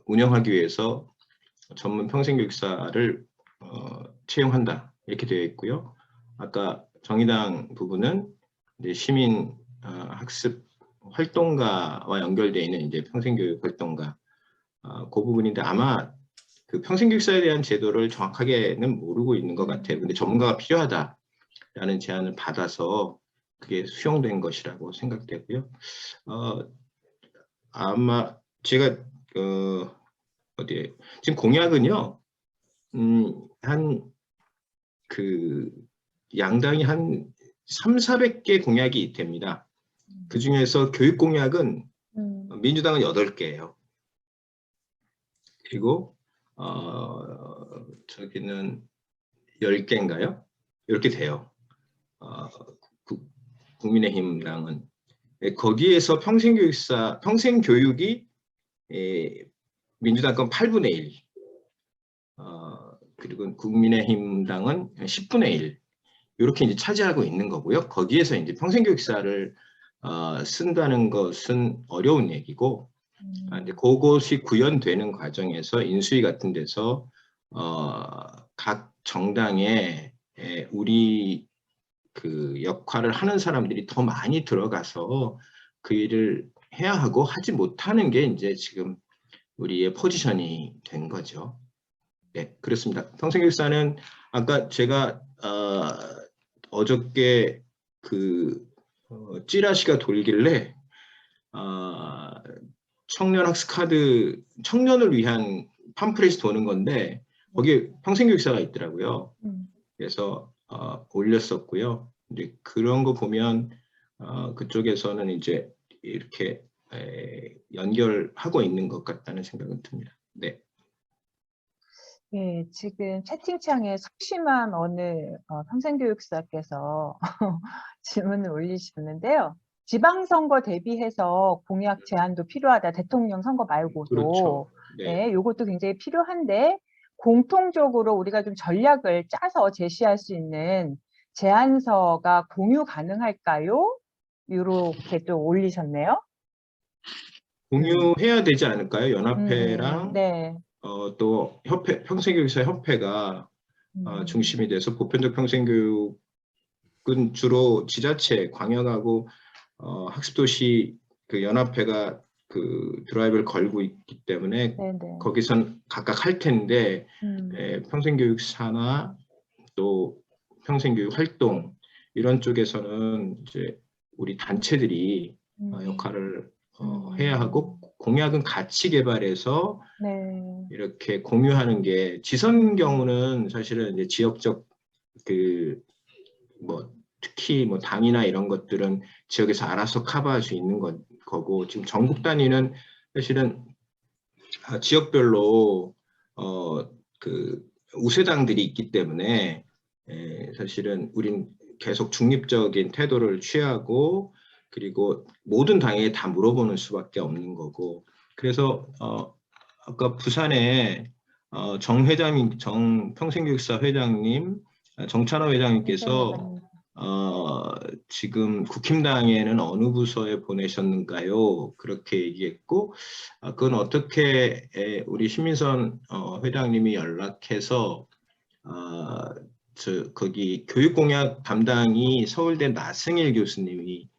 운영하기 위해서 전문 평생교육사를 채용한다 이렇게 되어 있고요. 아까 정의당 부분은 이제 시민 학습 활동가와 연결되어 있는 이제 평생교육 활동가 그 부분인데 아마 그 평생교육사에 대한 제도를 정확하게는 모르고 있는 것 같아요. 근데 전문가가 필요하다라는 제안을 받아서 그게 수용된 것이라고 생각되고요. 아마 제가 어디에 지금 공약은요, 양당이 한 300~400개 공약이 됩니다. 그 중에서 교육 공약은 민주당은 8개예요. 그리고 저기는 10개인가요? 이렇게 돼요. 국민의힘당은 거기에서 평생교육이 민주당 건 8분의 1, 그리고 국민의힘당은 10분의 1 이렇게 이제 차지하고 있는 거고요. 거기에서 이제 평생교육사를 쓴다는 것은 어려운 얘기고, 이제 그것이 구현되는 과정에서 인수위 같은 데서 각 정당에 우리 그 역할을 하는 사람들이 더 많이 들어가서 그 일을 해야 하고 하지 못하는 게 이제 지금 우리의 포지션이 된 거죠. 네, 그렇습니다. 평생교육사는 아까 제가 어저께 그 찌라시가 돌길래 청년 학습 카드, 청년을 위한 팜플렛이 도는 건데 거기에 평생교육사가 있더라고요. 그래서 올렸었고요. 이제 그런 거 보면 그쪽에서는 이제 이렇게 연결하고 있는 것 같다는 생각은 듭니다. 네. 네, 지금 채팅창에 소심한 어느 평생교육사께서 질문을 올리셨는데요. 지방선거 대비해서 공약 제안도 필요하다. 대통령 선거 말고도. 그렇죠. 네. 네, 이것도 굉장히 필요한데 공통적으로 우리가 좀 전략을 짜서 제시할 수 있는 제안서가 공유 가능할까요? 이렇게 또 올리셨네요. 공유해야 되지 않을까요? 연합회랑 네. 또 협회, 평생교육사 협회가 중심이 돼서 보편적 평생교육은 주로 지자체, 광역하고 학습도시 그 연합회가 그 드라이브를 걸고 있기 때문에 네네. 거기선 각각 할 텐데 평생교육사나 또 평생교육 활동 이런 쪽에서는 이제 우리 단체들이 역할을 해야 하고 공약은 같이 개발해서 네. 이렇게 공유하는 게 지선 경우는 사실은 이제 지역적 그 뭐 특히 뭐 당이나 이런 것들은 지역에서 알아서 커버할 수 있는 거고 지금 전국 단위는 사실은 지역별로 그 우세당들이 있기 때문에 사실은 우린 계속 중립적인 태도를 취하고 그리고 모든 당에 다 물어보는 수밖에 없는 거고 그래서 아까 부산에 정 평생교육사 회장님, 정찬호 회장님께서 지금 국힘당에는 어느 부서에 보내셨는가요? 그렇게 얘기했고 그건 어떻게 우리 신민선 회장님이 연락해서 거기 교육공약 담당이 서울대 나승일 교수님이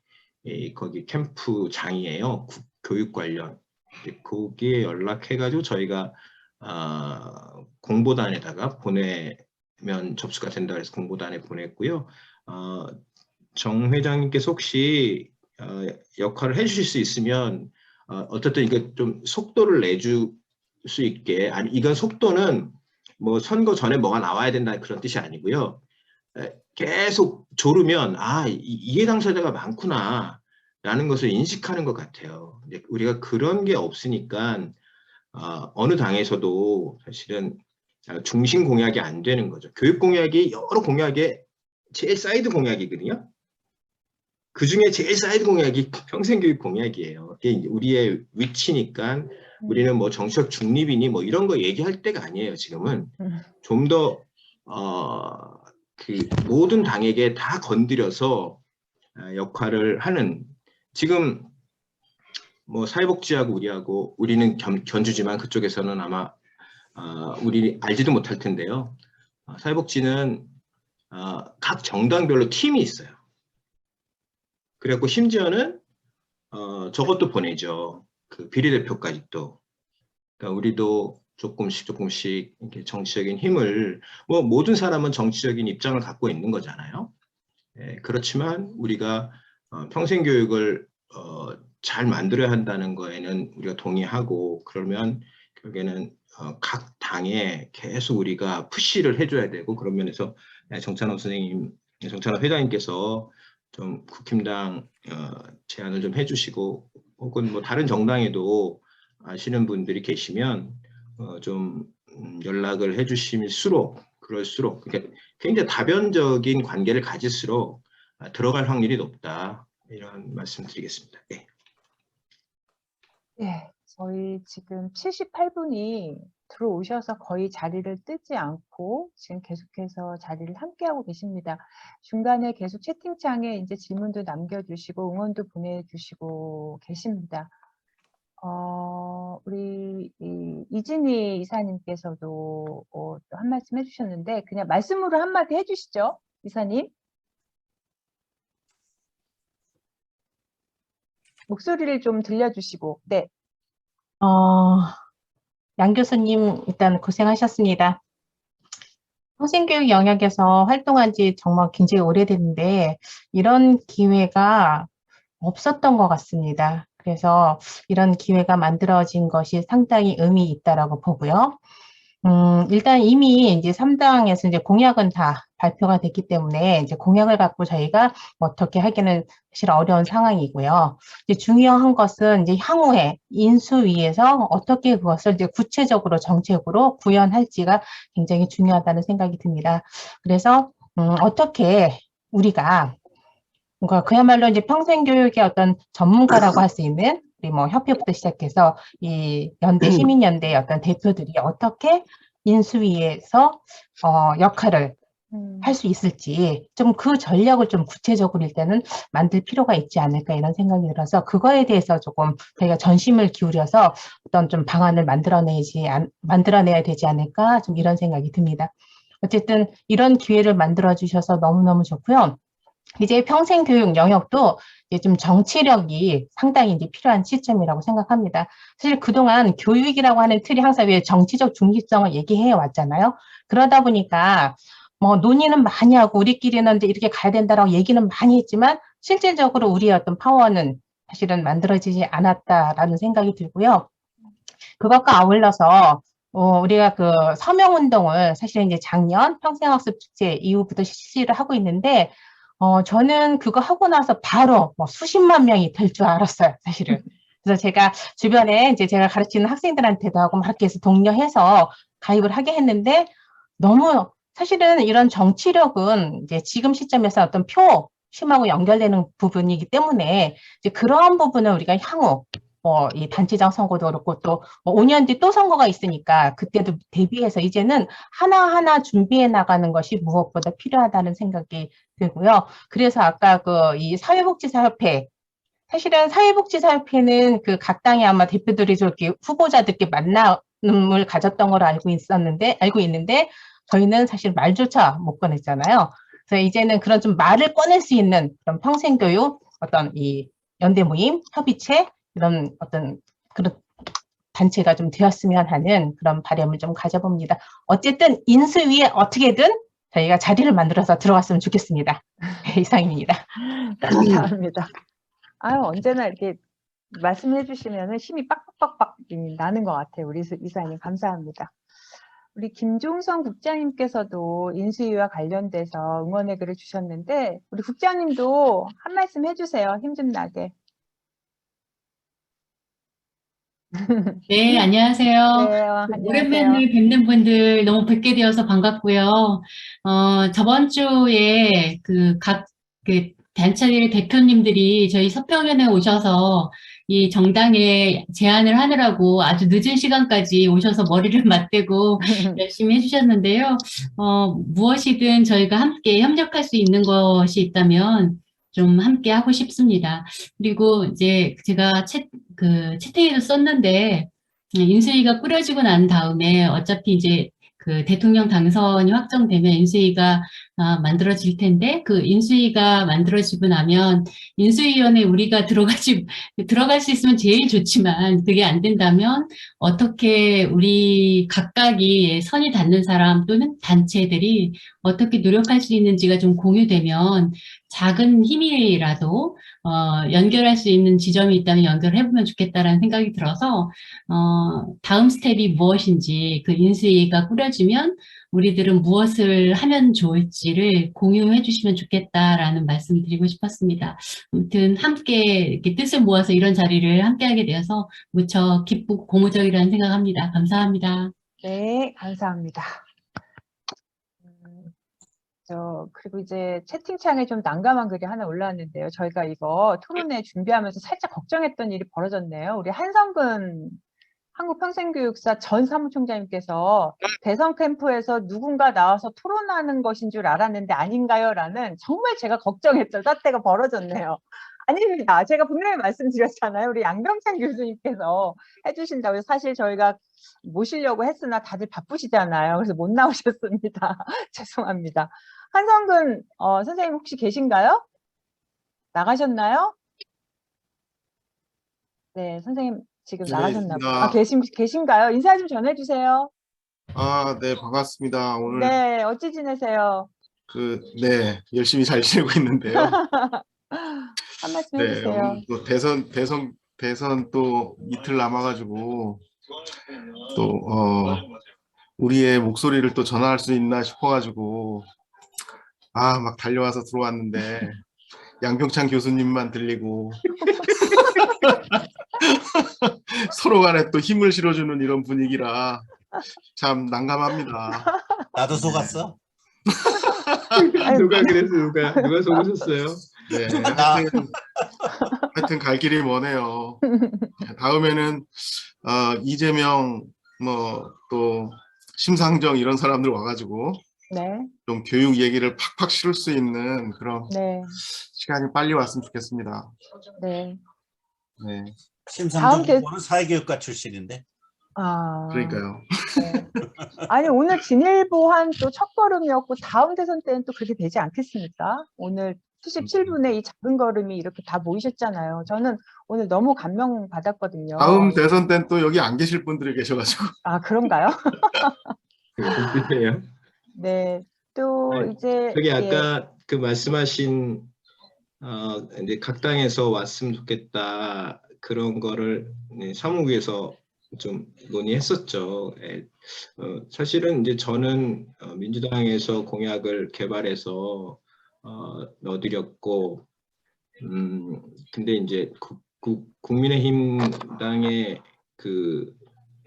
거기 캠프장이에요. 교육 관련. 거기에 연락해가지고 저희가 공보단에다가 보내면 접수가 된다 그래서 공보단에 보냈고요. 정 회장님께서 혹시 역할을 해주실 수 있으면 어쨌든 이게 좀 속도를 내줄 수 있게 아니 이건 속도는 뭐 선거 전에 뭐가 나와야 된다는 그런 뜻이 아니고요. 계속 조르면 이해 당사자가 많구나 라는 것을 인식하는 것 같아요. 우리가 그런 게 없으니까 어느 당에서도 사실은 중심 공약이 안 되는 거죠. 교육 공약이 여러 공약에 제일 사이드 공약이거든요. 그 중에 제일 사이드 공약이 평생교육 공약이에요. 이게 우리의 위치니까 우리는 뭐 정치적 중립이니 뭐 이런 거 얘기할 때가 아니에요. 지금은 좀 더 그 모든 당에게 다 건드려서 역할을 하는 지금 뭐 사회복지하고 우리는 견주지만 그쪽에서는 아마 우리 알지도 못할 텐데요. 사회복지는 각 정당별로 팀이 있어요. 그래갖고 심지어는 저것도 보내죠. 그 비례대표까지 또. 그러니까 우리도 조금씩 이렇게 정치적인 힘을, 뭐 모든 사람은 정치적인 입장을 갖고 있는 거잖아요. 예, 그렇지만 우리가 평생교육을 잘 만들어야 한다는 거에는 우리가 동의하고, 그러면 결국에는 각 당에 계속 우리가 푸시를 해줘야 되고, 그런 면에서 정찬호 회장님께서 좀 국힘당 제안을 좀 해주시고, 혹은 뭐 다른 정당에도 아시는 분들이 계시면 좀 연락을 해주실수록, 그럴수록, 그러니까 굉장히 다변적인 관계를 가질수록 들어갈 확률이 높다, 이런 말씀 드리겠습니다. 네. 네, 저희 지금 78분이 들어오셔서 거의 자리를 뜨지 않고 지금 계속해서 자리를 함께하고 계십니다. 중간에 계속 채팅창에 이제 질문도 남겨주시고 응원도 보내주시고 계십니다. 우리 이진희 이사님께서도 또 한 말씀 해주셨는데 그냥 말씀으로 한마디 해주시죠, 이사님. 목소리를 좀 들려주시고. 네. 양 교수님 일단 고생하셨습니다. 평생교육 영역에서 활동한 지 정말 굉장히 오래됐는데 이런 기회가 없었던 것 같습니다. 그래서 이런 기회가 만들어진 것이 상당히 의미 있다라고 보고요. 일단 이미 이제 3당에서 이제 공약은 다 발표가 됐기 때문에 이제 공약을 갖고 저희가 어떻게 하기는 사실 어려운 상황이고요. 이제 중요한 것은 이제 향후에 인수위에서 어떻게 그것을 이제 구체적으로 정책으로 구현할지가 굉장히 중요하다는 생각이 듭니다. 그래서 어떻게 우리가 뭔가 그야말로 이제 평생교육의 어떤 전문가라고 할 수 있는 우리 뭐 협회부터 시작해서 이 연대 시민연대의 어떤 대표들이 어떻게 인수위에서 역할을 할 수 있을지 좀 그 전략을 좀 구체적으로 일단은 만들 필요가 있지 않을까 이런 생각이 들어서 그거에 대해서 조금 저희가 전심을 기울여서 어떤 좀 방안을 만들어내야 되지 않을까 좀 이런 생각이 듭니다. 어쨌든 이런 기회를 만들어 주셔서 너무너무 좋고요. 이제 평생교육 영역도 이제 좀 정치력이 상당히 이제 필요한 시점이라고 생각합니다. 사실 그동안 교육이라고 하는 틀이 항상 왜 정치적 중립성을 얘기해 왔잖아요. 그러다 보니까 뭐 논의는 많이 하고 우리끼리는 이제 이렇게 가야 된다라고 얘기는 많이 했지만 실질적으로 우리의 어떤 파워는 사실은 만들어지지 않았다라는 생각이 들고요. 그것과 아울러서 우리가 그 서명운동을 사실은 이제 작년 평생학습 축제 이후부터 실시를 하고 있는데 저는 그거 하고 나서 바로 뭐 수십만 명이 될 줄 알았어요, 사실은. 그래서 제가 주변에 이제 제가 가르치는 학생들한테도 하고 막 이렇게 해서 독려해서 가입을 하게 했는데 너무 사실은 이런 정치력은 이제 지금 시점에서 어떤 표심하고 연결되는 부분이기 때문에 이제 그러한 부분을 우리가 향후 이 단체장 선거도 그렇고 또 5년 뒤 또 선거가 있으니까 그때도 대비해서 이제는 하나하나 준비해 나가는 것이 무엇보다 필요하다는 생각이 들고요. 그래서 아까 이 사회복지사협회 사실은 사회복지사협회는 그 각 당의 아마 대표들이 저렇게 후보자들께 만남을 가졌던 걸 알고 있는데 저희는 사실 말조차 못 꺼냈잖아요. 그래서 이제는 그런 좀 말을 꺼낼 수 있는 그런 평생교육 어떤 이 연대 모임, 협의체 이런 어떤 그런 단체가 좀 되었으면 하는 그런 바람을 좀 가져봅니다. 어쨌든 인수위에 어떻게든 저희가 자리를 만들어서 들어갔으면 좋겠습니다. 이상입니다. 감사합니다. 언제나 이렇게 말씀해 주시면 힘이 빡빡빡빡 나는 것 같아요. 우리 이사님 감사합니다. 우리 김종성 국장님께서도 인수위와 관련돼서 응원의 글을 주셨는데 우리 국장님도 한 말씀 해주세요. 힘 좀 나게. 네, 안녕하세요. 네, 안녕하세요. 오랜만에 뵙는 분들 너무 뵙게 되어서 반갑고요. 저번 주에 각 단체 대표님들이 저희 서평연에 오셔서 이 정당에 제안을 하느라고 아주 늦은 시간까지 오셔서 머리를 맞대고 열심히 해주셨는데요. 무엇이든 저희가 함께 협력할 수 있는 것이 있다면 좀 함께 하고 싶습니다. 그리고 이제 제가 채팅에도 썼는데 인수위가 꾸려지고 난 다음에 어차피 이제 그 대통령 당선이 확정되면 인수위가 만들어질 텐데 그 인수위가 만들어지고 나면 인수위원회 우리가 들어갈 수 있으면 제일 좋지만 그게 안 된다면 어떻게 우리 각각이 선이 닿는 사람 또는 단체들이 어떻게 노력할 수 있는지가 좀 공유되면 작은 힘이라도 연결할 수 있는 지점이 있다면 연결해보면 좋겠다라는 생각이 들어서 다음 스텝이 무엇인지 그 인수위가 꾸려지면 우리들은 무엇을 하면 좋을지를 공유해 주시면 좋겠다라는 말씀을 드리고 싶었습니다. 아무튼 함께 이렇게 뜻을 모아서 이런 자리를 함께하게 되어서 무척 기쁘고 고무적이라는 생각합니다. 감사합니다. 네, 감사합니다. 그리고 이제 채팅창에 좀 난감한 글이 하나 올라왔는데요. 저희가 이거 토론회 준비하면서 살짝 걱정했던 일이 벌어졌네요. 우리 한성근 한국평생교육사 전 사무총장님께서 대선 캠프에서 누군가 나와서 토론하는 것인 줄 알았는데 아닌가요? 라는 정말 제가 걱정했던 사태가 벌어졌네요. 아닙니다. 제가 분명히 말씀드렸잖아요. 우리 양병찬 교수님께서 해주신다고 해서 사실 저희가 모시려고 했으나 다들 바쁘시잖아요. 그래서 못 나오셨습니다. 죄송합니다. 한성근 선생님 혹시 계신가요? 나가셨나요? 네, 선생님 지금 네, 나가셨나 있습니다. 봐요. 계신가요? 인사 좀 전해주세요. 네, 반갑습니다. 오늘 네, 어찌 지내세요? 네, 열심히 잘 지내고 있는데요. 한 말씀 네, 해주세요. 오늘 또 대선 또 이틀 남아가지고 또 우리의 목소리를 또 전할 수 있나 싶어가지고 막 달려와서 들어왔는데 양병찬 교수님만 들리고 서로 간에 또 힘을 실어주는 이런 분위기라 참 난감합니다. 나도 속았어. 누가 그래서 누가 속으셨어요? 네, 나- 하여튼 갈 길이 머네요. 다음에는 이재명 또 심상정 이런 사람들 와가지고 네, 좀 교육 얘기를 팍팍 실을 수 있는 그런 네, 시간이 빨리 왔으면 좋겠습니다. 네. 네, 심상정 다음 대- 후보는 사회교육과 출신인데. 그러니까요. 네. 아니, 오늘 진일보한 또 첫걸음이었고, 다음 대선 때는 또 그렇게 되지 않겠습니까? 오늘 77분의 이 작은 걸음이 이렇게 다 모이셨잖아요. 저는 오늘 너무 감명 받았거든요. 다음 대선 때는 또 여기 안 계실 분들이 계셔가지고. 아, 그런가요? 웃기네요. 네. 또 아니, 이제, 저기 예, 아까 그 말씀하신 이제 각 당에서 왔으면 좋겠다 그런 거를 사무국에서 좀 논의했었죠. 사실은 이제 저는 민주당에서 공약을 개발해서 넣어드렸고, 근데 이제 국민의힘당에 그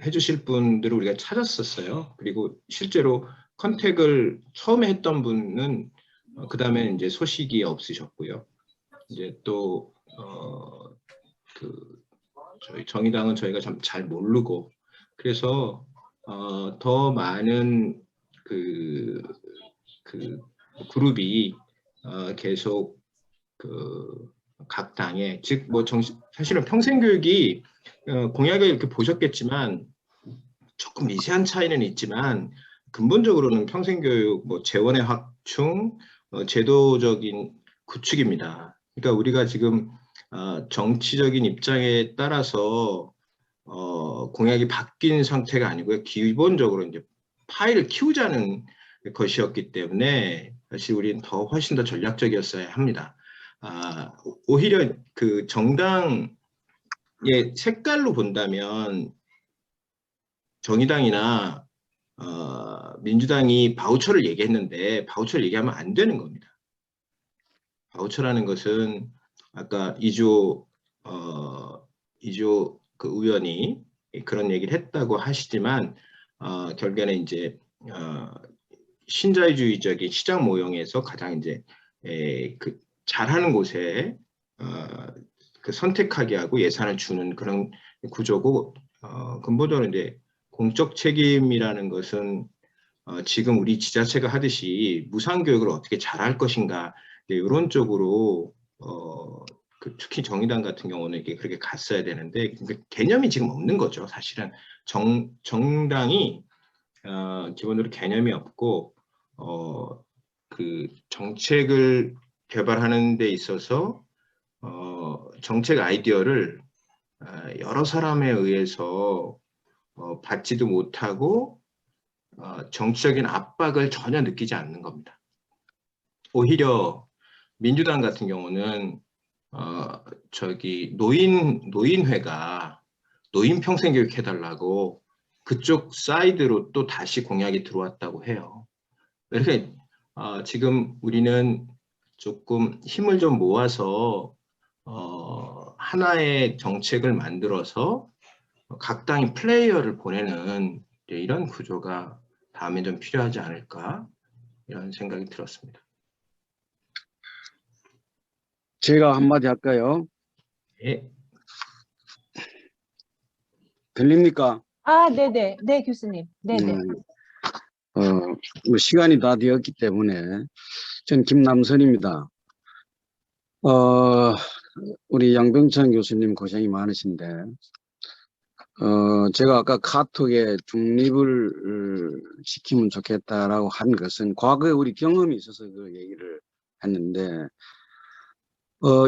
해주실 분들을 우리가 찾았었어요. 그리고 실제로 컨택을 처음에 했던 분은 그 다음에 이제 소식이 없으셨고요. 이제 또 저희 정의당은 저희가 참 잘 모르고 그래서 더 많은 그 그룹이 계속 각 당에 즉 뭐 사실은 평생교육이 공약을 이렇게 보셨겠지만 조금 미세한 차이는 있지만 근본적으로는 평생교육 뭐 재원의 확충, 제도적인 구축입니다. 그러니까 우리가 지금 정치적인 입장에 따라서 공약이 바뀐 상태가 아니고요. 기본적으로 이제 파일을 키우자는 것이었기 때문에 사실 우리는 훨씬 더 전략적이었어야 합니다. 오히려 그 정당의 색깔로 본다면 정의당이나 민주당이 바우처를 얘기했는데 바우처를 얘기하면 안 되는 겁니다. 바우처라는 것은 아까 이조 그 의원이 그런 얘기를 했다고 하시지만 결국에는 이제 신자유주의적인 시장 모형에서 가장 이제 그 잘하는 곳에 그 선택하게 하고 예산을 주는 그런 구조고 근본적으로 이제 공적 책임이라는 것은 지금 우리 지자체가 하듯이 무상교육을 어떻게 잘할 것인가 이런 쪽으로 특히 정의당 같은 경우는 이게 그렇게 갔어야 되는데 개념이 지금 없는 거죠. 사실은 정당이 기본적으로 개념이 없고 그 정책을 개발하는 데 있어서 정책 아이디어를 여러 사람에 의해서 받지도 못하고 정치적인 압박을 전혀 느끼지 않는 겁니다. 오히려 민주당 같은 경우는 노인회가 노인 평생교육 해달라고 그쪽 사이드로 또 다시 공약이 들어왔다고 해요. 이렇게 지금 우리는 조금 힘을 좀 모아서 하나의 정책을 만들어서 각 당이 플레이어를 보내는 이런 구조가 다음에 좀 필요하지 않을까 이런 생각이 들었습니다. 제가 한마디 할까요? 예. 들립니까? 네네. 네, 교수님. 네네. 뭐 시간이 다 되었기 때문에 전 김남선입니다. 우리 양병찬 교수님 고생이 많으신데 제가 아까 카톡에 중립을 시키면 좋겠다라고 한 것은 과거에 우리 경험이 있어서 그 얘기를 했는데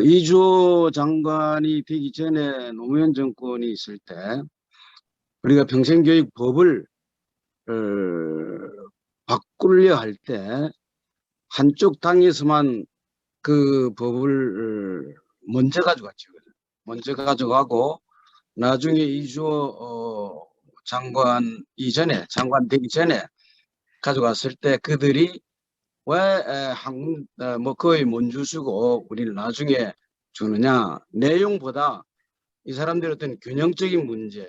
이주호 장관이 되기 전에 노무현 정권이 있을 때 우리가 평생교육법을 바꾸려 할 때 한쪽 당에서만 그 법을 먼저 가져갔죠. 먼저 가져가고 나중에 이주호 장관 이전에 장관 되기 전에 가져갔을 때 그들이 왜 뭐 거의 먼저 주고 우리를 나중에 주느냐, 내용보다 이 사람들의 어떤 균형적인 문제,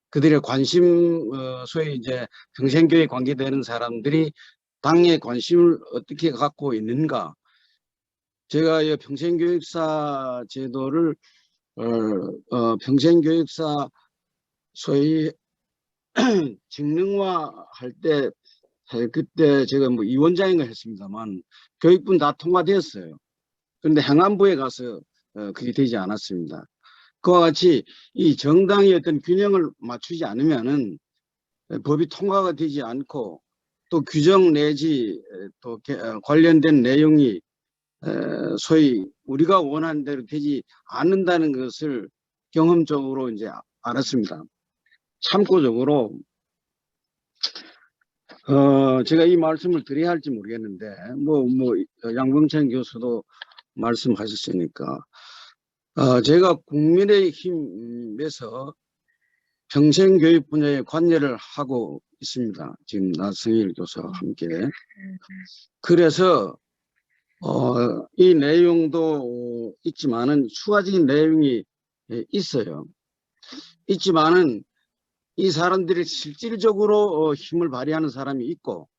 그들의 관심, 소위 이제 평생교육 관계되는 사람들이 당의 관심을 어떻게 갖고 있는가. 제가 이 평생교육사 제도를 평생교육사 소위 직능화 할 때 그때 제가 뭐 위원장인가 했습니다만 교육부는 다 통과되었어요. 그런데 행안부에 가서 그게 되지 않았습니다. 그와 같이 이 정당의 어떤 균형을 맞추지 않으면은 법이 통과가 되지 않고 또 규정 내지 또 관련된 내용이 소위 우리가 원하는 대로 되지 않는다는 것을 경험적으로 이제 알았습니다. 참고적으로 제가 이 말씀을 드려야 할지 모르겠는데 양병찬 교수도 말씀하셨으니까 제가 국민의힘에서 평생교육 분야에 관여를 하고 있습니다. 지금 나성일 교수와 함께. 그래서 이 내용도 있지만은 추가적인 내용이 있어요. 있지만은 이 사람들이 실질적으로 힘을 발휘하는 사람이 있고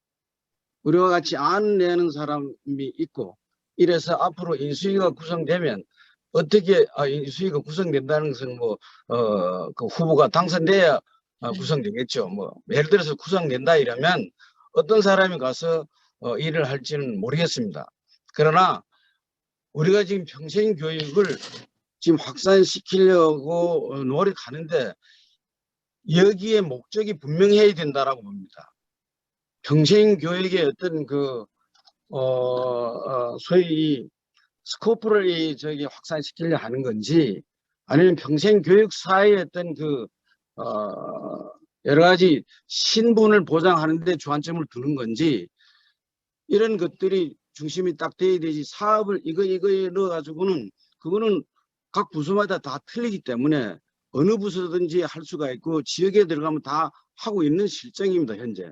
우리와 같이 안 내는 사람이 있고 이래서 앞으로 인수위가 구성되면 어떻게 인수위가 구성된다는 것은 그 후보가 당선돼야 구성되겠죠. 예를 들어서 구성된다 이러면 어떤 사람이 가서 일을 할지는 모르겠습니다. 그러나 우리가 지금 평생교육을 지금 확산시키려고 노력하는데 여기에 목적이 분명해야 된다라고 봅니다. 평생교육의 어떤 소위 스코프를 확산시키려 하는 건지 아니면 평생교육사의 어떤 여러 가지 신분을 보장하는 데 주안점을 두는 건지 이런 것들이 중심이 딱 돼야 되지 사업을 이거에 넣어가지고는 그거는 각 부서마다 다 틀리기 때문에 어느 부서든지 할 수가 있고 지역에 들어가면 다 하고 있는 실정입니다. 현재.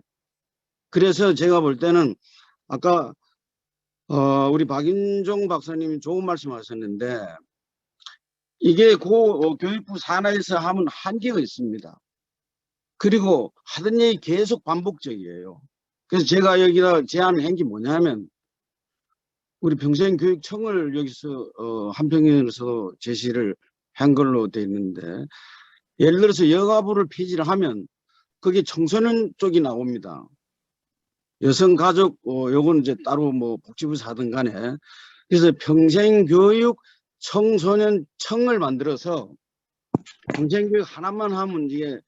그래서 제가 볼 때는 아까 우리 박인종 박사님이 좋은 말씀 하셨는데 이게 교육부 산하에서 하면 한계가 있습니다. 그리고 하던 얘기 계속 반복적이에요. 그래서 제가 여기다 제안을 한 게 뭐냐면 우리 평생교육청을 여기서 한평에서 제시를 한 걸로 되어 있는데 예를 들어서 여가부를 폐지를 하면 거기 청소년 쪽이 나옵니다. 여성가족 요거는 이제 따로 복지부에서 하든 간에 그래서 평생교육 청소년청을 만들어서 평생교육 하나만 하면 이게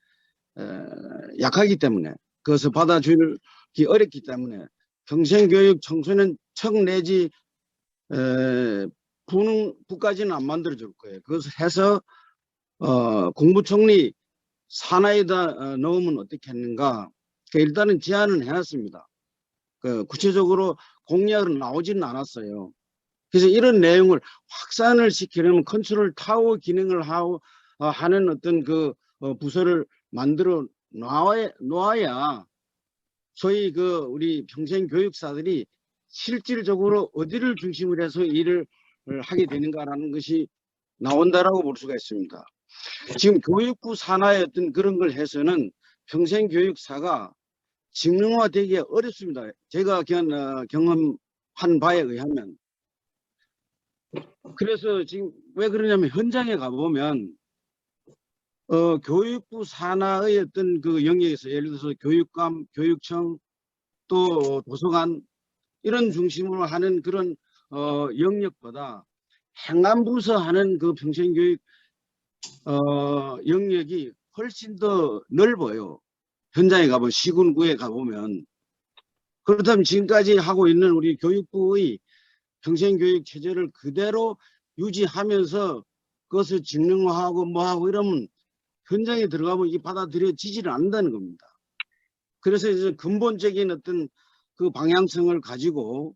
약하기 때문에 그것을 받아주기 어렵기 때문에 평생교육 청소년 청 내지 부까지는 안 만들어줄 거예요. 그것을 해서 국무총리 산하에다 넣으면 어떻겠는가. 일단은 제안은 해놨습니다. 구체적으로 공약은 나오지는 않았어요. 그래서 이런 내용을 확산을 시키려면 컨트롤 타워 기능을 하는 어떤 부서를 만들어 놓아야 소위 우리 평생교육사들이 실질적으로 어디를 중심으로 해서 일을 하게 되는가라는 것이 나온다라고 볼 수가 있습니다. 지금 교육부 산하의 어떤 그런 걸 해서는 평생교육사가 직능화되기 어렵습니다. 제가 경험한 바에 의하면. 그래서 지금 왜 그러냐면 현장에 가보면 교육부 산하의 어떤 영역에서 예를 들어서 교육감, 교육청, 또 도서관 이런 중심으로 하는 그런 영역보다 행안부서 하는 평생교육 영역이 훨씬 더 넓어요. 현장에 가보면 시군구에 가보면. 그렇다면 지금까지 하고 있는 우리 교육부의 평생교육 체제를 그대로 유지하면서 그것을 직능화하고 뭐하고 이러면 현장에 들어가면 이게 받아들여지지를 않는다는 겁니다. 그래서 이제 근본적인 어떤 방향성을 가지고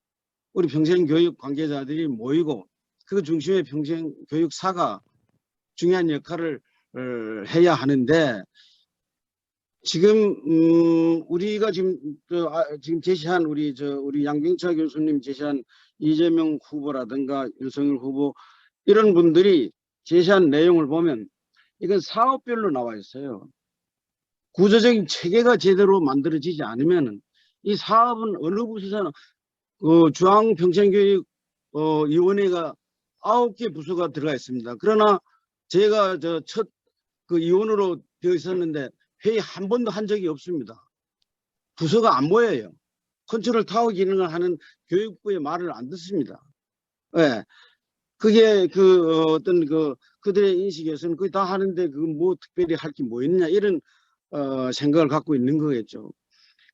우리 평생교육 관계자들이 모이고 그 중심에 평생교육사가 중요한 역할을 해야 하는데 지금 우리가 지금 제시한 우리 양병차 교수님 제시한 이재명 후보라든가 윤석열 후보 이런 분들이 제시한 내용을 보면 이건 사업별로 나와 있어요. 구조적인 체계가 제대로 만들어지지 않으면 이 사업은 어느 부서나 중앙평생교육위원회가 9개 부서가 들어가 있습니다. 그러나 제가 첫 위원으로 되어 있었는데 회의 한 번도 한 적이 없습니다. 부서가 안 보여요. 컨트롤 타워 기능을 하는 교육부의 말을 안 듣습니다. 네. 그게 그들의 인식에서는 그게 다 하는데 뭐 특별히 할 게 뭐 있냐 이런 생각을 갖고 있는 거겠죠.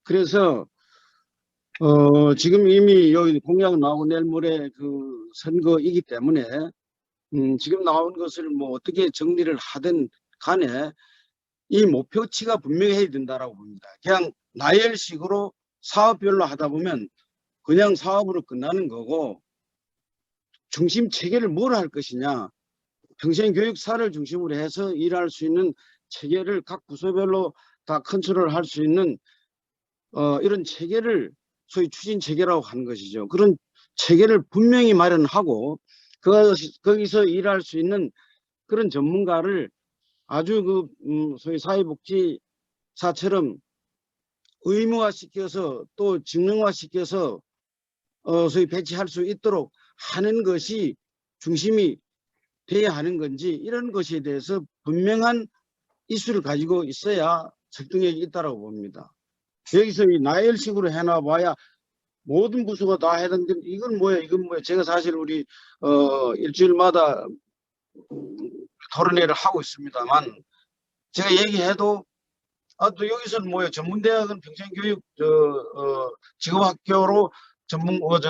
그래서 지금 이미 여기 공약 나오고 내일 모레 선거이기 때문에 지금 나온 것을 뭐 어떻게 정리를 하든 간에 이 목표치가 분명해야 된다라고 봅니다. 그냥 나열식으로 사업별로 하다 보면 그냥 사업으로 끝나는 거고 중심 체계를 뭘 할 것이냐. 평생교육사를 중심으로 해서 일할 수 있는 체계를 각 부서별로 다 컨트롤할 수 있는 이런 체계를 소위 추진 체계라고 하는 것이죠. 그런 체계를 분명히 마련하고 거기서 일할 수 있는 그런 전문가를 아주 소위 사회복지사처럼 의무화시켜서 또 직능화시켜서 소위 배치할 수 있도록 하는 것이 중심이 돼야 하는 건지 이런 것에 대해서 분명한 이슈를 가지고 있어야 설득력이 있다고 봅니다. 여기서 이 나열식으로 해놔봐야 모든 부서가 다 해당되는 이건 뭐야 제가 사실 우리 일주일마다 토론회를 하고 있습니다만 제가 얘기해도 또 여기서는 뭐예요 전문대학은 평생교육 직업학교로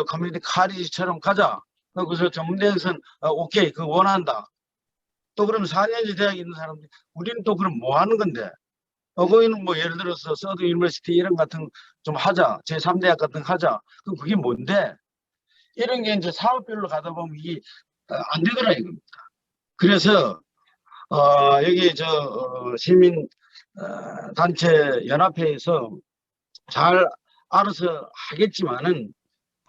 커뮤니티 카리지처럼 가자. 그래서 전문대학에서는 오케이 원한다. 또 그럼 4년제 대학에 있는 사람들 우리는 또 그럼 뭐 하는 건데 거기는 뭐 예를 들어서 서드 유니버시티 이런 같은 좀 하자. 제3대학 같은 거 하자. 그럼 그게 뭔데? 이런 게 이제 사업별로 가다 보면 이게 안 되더라 이겁니다. 그래서 여기 시민 단체 연합회에서 잘 알아서 하겠지만은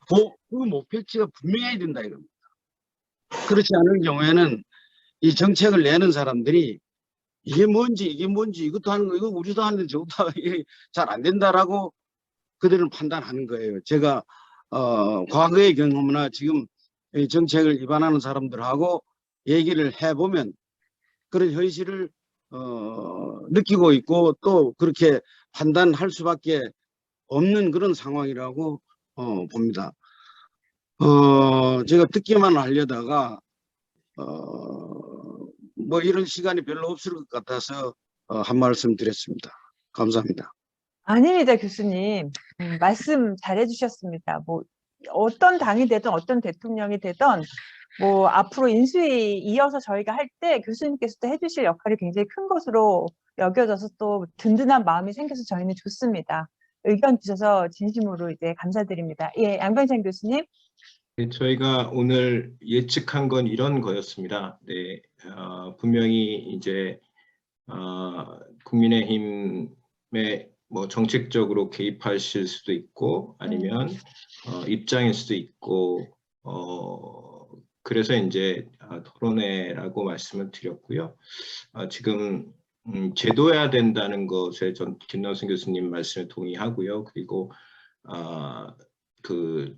그 목표치가 분명해야 된다 이겁니다. 그렇지 않은 경우에는 이 정책을 내는 사람들이 이게 뭔지 이것도 하는 거 이거 우리도 하는데 저것도 잘 안 된다라고 그들은 판단하는 거예요. 제가 과거의 경험이나 지금 이 정책을 위반하는 사람들하고 얘기를 해보면 그런 현실을 느끼고 있고 또 그렇게 판단할 수밖에 없는 그런 상황이라고 봅니다. 제가 듣기만 하려다가 뭐 이런 시간이 별로 없을 것 같아서 한 말씀 드렸습니다. 감사합니다. 아닙니다, 교수님. 말씀 잘해 주셨습니다. 뭐 어떤 당이 되든 어떤 대통령이 되든 뭐 앞으로 인수위 이어서 저희가 할 때 교수님께서도 해주실 역할이 굉장히 큰 것으로 여겨져서 또 든든한 마음이 생겨서 저희는 좋습니다. 의견 주셔서 진심으로 이제 감사드립니다. 예, 양병찬 교수님. 네, 저희가 오늘 예측한 건 이런 거였습니다. 네, 분명히 이제 국민의힘의 뭐 정책적으로 개입하실 수도 있고 아니면 입장일 수도 있고 그래서 이제 토론회라고 말씀을 드렸고요. 지금 제도해야 된다는 것에 전 김남순 교수님 말씀에 동의하고요. 그리고 그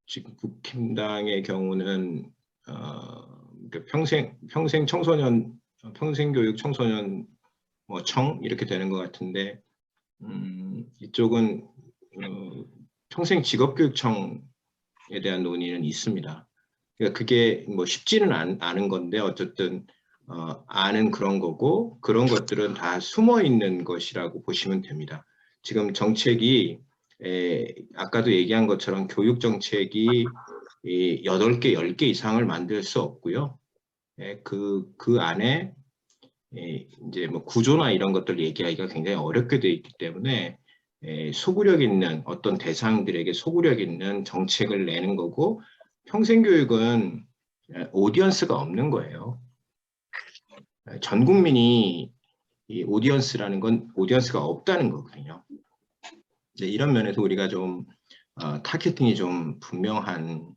지금 국힘당의 경우는 그러니까 평생 청소년 평생교육 청소년 뭐 청 이렇게 되는 것 같은데 이쪽은 평생 직업교육청에 대한 논의는 있습니다. 그러니까 그게 뭐 쉽지는 않은 건데 어쨌든 아는 그런 거고 그런 것들은 다 숨어 있는 것이라고 보시면 됩니다. 지금 정책이 아까도 얘기한 것처럼 교육 정책이 8개, 10개 이상을 만들 수 없고요. 그 안에 이제 뭐 구조나 이런 것들 얘기하기가 굉장히 어렵게 되어 있기 때문에 소구력 있는 어떤 대상들에게 소구력 있는 정책을 내는 거고 평생교육은 오디언스가 없는 거예요. 전 국민이 이 오디언스라는 건 오디언스가 없다는 거거든요. 이런 면에서 우리가 좀 타겟팅이 좀 분명한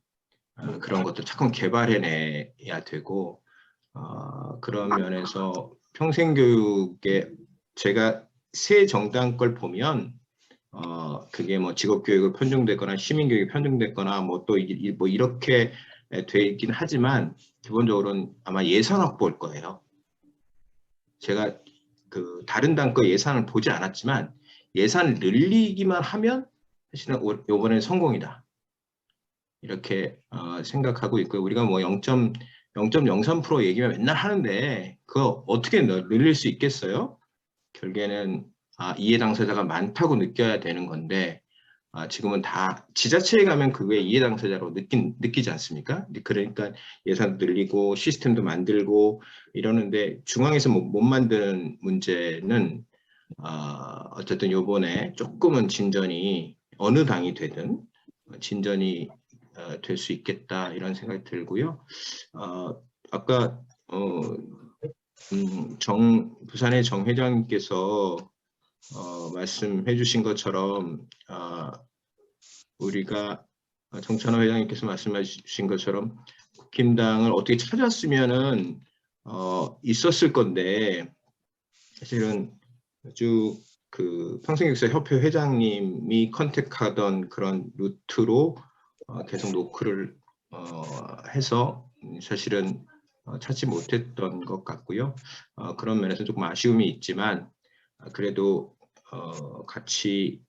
그런 것도 자꾸 개발해내야 되고 그런 면에서 평생교육에 제가 새 정당 걸 보면 그게 뭐 직업교육을 편중됐거나 시민교육이 편중됐거나 뭐 또 뭐 이렇게 돼 있긴 하지만 기본적으로는 아마 예산 확보일 거예요. 제가 그 다른 당 거 예산을 보지 않았지만 예산을 늘리기만 하면 사실은 이번에 성공이다. 이렇게 생각하고 있고요. 우리가 뭐 0.03% 얘기만 맨날 하는데 그거 어떻게 늘릴 수 있겠어요? 결국에는 이해 당사자가 많다고 느껴야 되는 건데 지금은 다 지자체에 가면 그게 이해 당사자로 느끼지 않습니까? 그러니까 예산 늘리고 시스템도 만들고 이러는데 중앙에서 못 만드는 문제는 어쨌든 요번에 조금은 진전이 어느 당이 되든 진전이 될 수 있겠다 이런 생각이 들고요. 아까 부산의 정 회장님께서 말씀해 주신 것처럼 우리가 정찬호 회장님께서 말씀해 주신 것처럼 국힘당을 어떻게 찾았으면은 있었을 건데 사실은 아주 그 평생교육사 협회 회장님이 컨택하던 그런 루트로 계속 노크를 해서 사실은 찾지 못했던 것 같고요. 그런 면에서 조금 아쉬움이 있지만 그래도 같이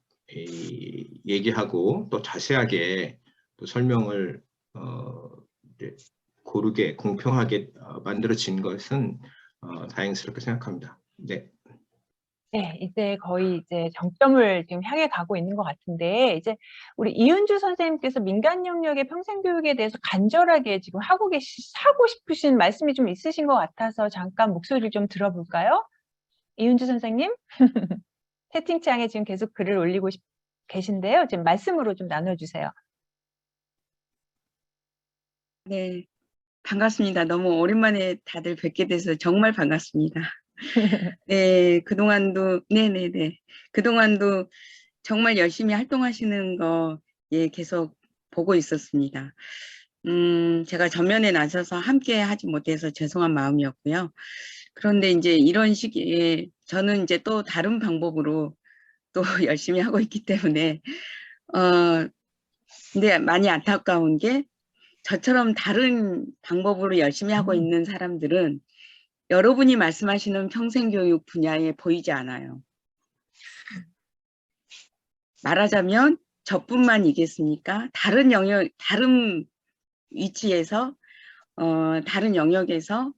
얘기하고 또 자세하게 또 설명을 고르게 공평하게 만들어진 것은 다행스럽게 생각합니다. 네. 네, 이제 거의 이제 정점을 지금 향해 가고 있는 것 같은데, 이제 우리 이은주 선생님께서 민간 영역의 평생교육에 대해서 간절하게 지금 하고 싶으신 말씀이 좀 있으신 것 같아서 잠깐 목소리를 좀 들어볼까요? 이은주 선생님? 채팅창에 지금 계속 글을 올리고 계신데요. 지금 말씀으로 좀 나눠주세요. 네, 반갑습니다. 너무 오랜만에 다들 뵙게 돼서 정말 반갑습니다. 네, 그동안도 정말 열심히 활동하시는 거, 예, 계속 보고 있었습니다. 제가 전면에 나서서 함께 하지 못해서 죄송한 마음이었고요. 그런데 이제 이런 시기에 저는 이제 또 다른 방법으로 또 열심히 하고 있기 때문에, 근데 많이 안타까운 게 저처럼 다른 방법으로 열심히 하고 있는 사람들은 여러분이 말씀하시는 평생교육 분야에 보이지 않아요. 말하자면 저뿐만이겠습니까? 다른 영역, 다른 위치에서, 다른 영역에서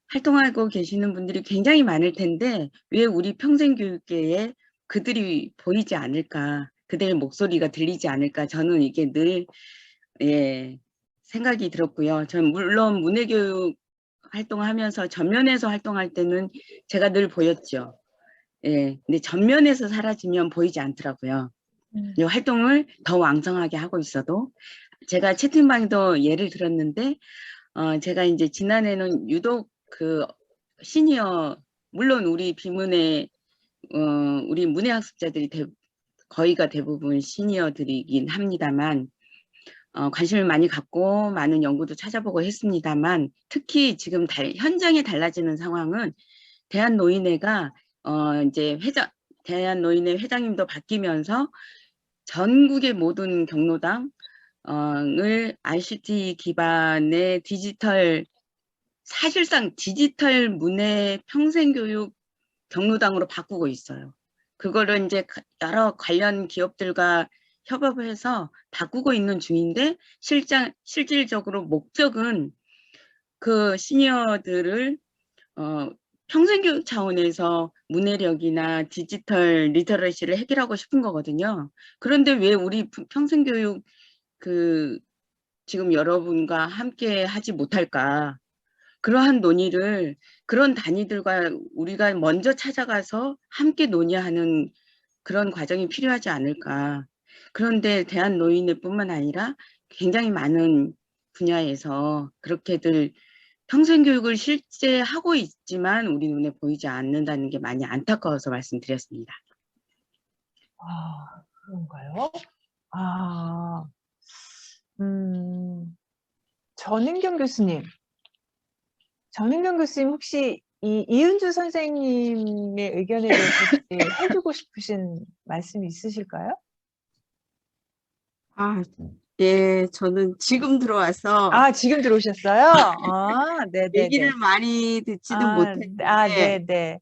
활동하고 계시는 분들이 굉장히 많을 텐데 왜 우리 평생교육계에 그들이 보이지 않을까, 그들의 목소리가 들리지 않을까, 저는 이게 늘 예, 생각이 들었고요. 전 물론 문해교육 활동하면서 전면에서 활동할 때는 제가 늘 보였죠. 예, 근데 전면에서 사라지면 보이지 않더라고요. 이 활동을 더 왕성하게 하고 있어도 제가 채팅방에도 예를 들었는데 제가 이제 지난해는 유독 그 시니어 물론 우리 비문의 우리 문해학습자들이 거의가 대부분 시니어들이긴 합니다만 관심을 많이 갖고 많은 연구도 찾아보고 했습니다만 특히 지금 현장에 달라지는 상황은 대한노인회가 이제 대한노인회 회장님도 바뀌면서 전국의 모든 경로당을 ICT 기반의 사실상 디지털 문해 평생교육 경로당으로 바꾸고 있어요. 그거를 이제 여러 관련 기업들과 협업을 해서 바꾸고 있는 중인데 실질적으로 목적은 그 시니어들을 평생교육 차원에서 문해력이나 디지털 리터러시를 해결하고 싶은 거거든요. 그런데 왜 우리 평생교육 지금 여러분과 함께 하지 못할까? 그러한 논의를 그런 단위들과 우리가 먼저 찾아가서 함께 논의하는 그런 과정이 필요하지 않을까. 그런데 대한노인회뿐만 아니라 굉장히 많은 분야에서 그렇게들 평생교육을 실제 하고 있지만 우리 눈에 보이지 않는다는 게 많이 안타까워서 말씀드렸습니다. 아, 그런가요? 전은경 교수님. 전은경 교수님 혹시 이은주 선생님의 의견에 대해서 해주고 싶으신 말씀이 있으실까요? 네, 저는 지금 들어와서 지금 들어오셨어요? 네네네. 얘기를 많이 듣지는 못했는데 네네.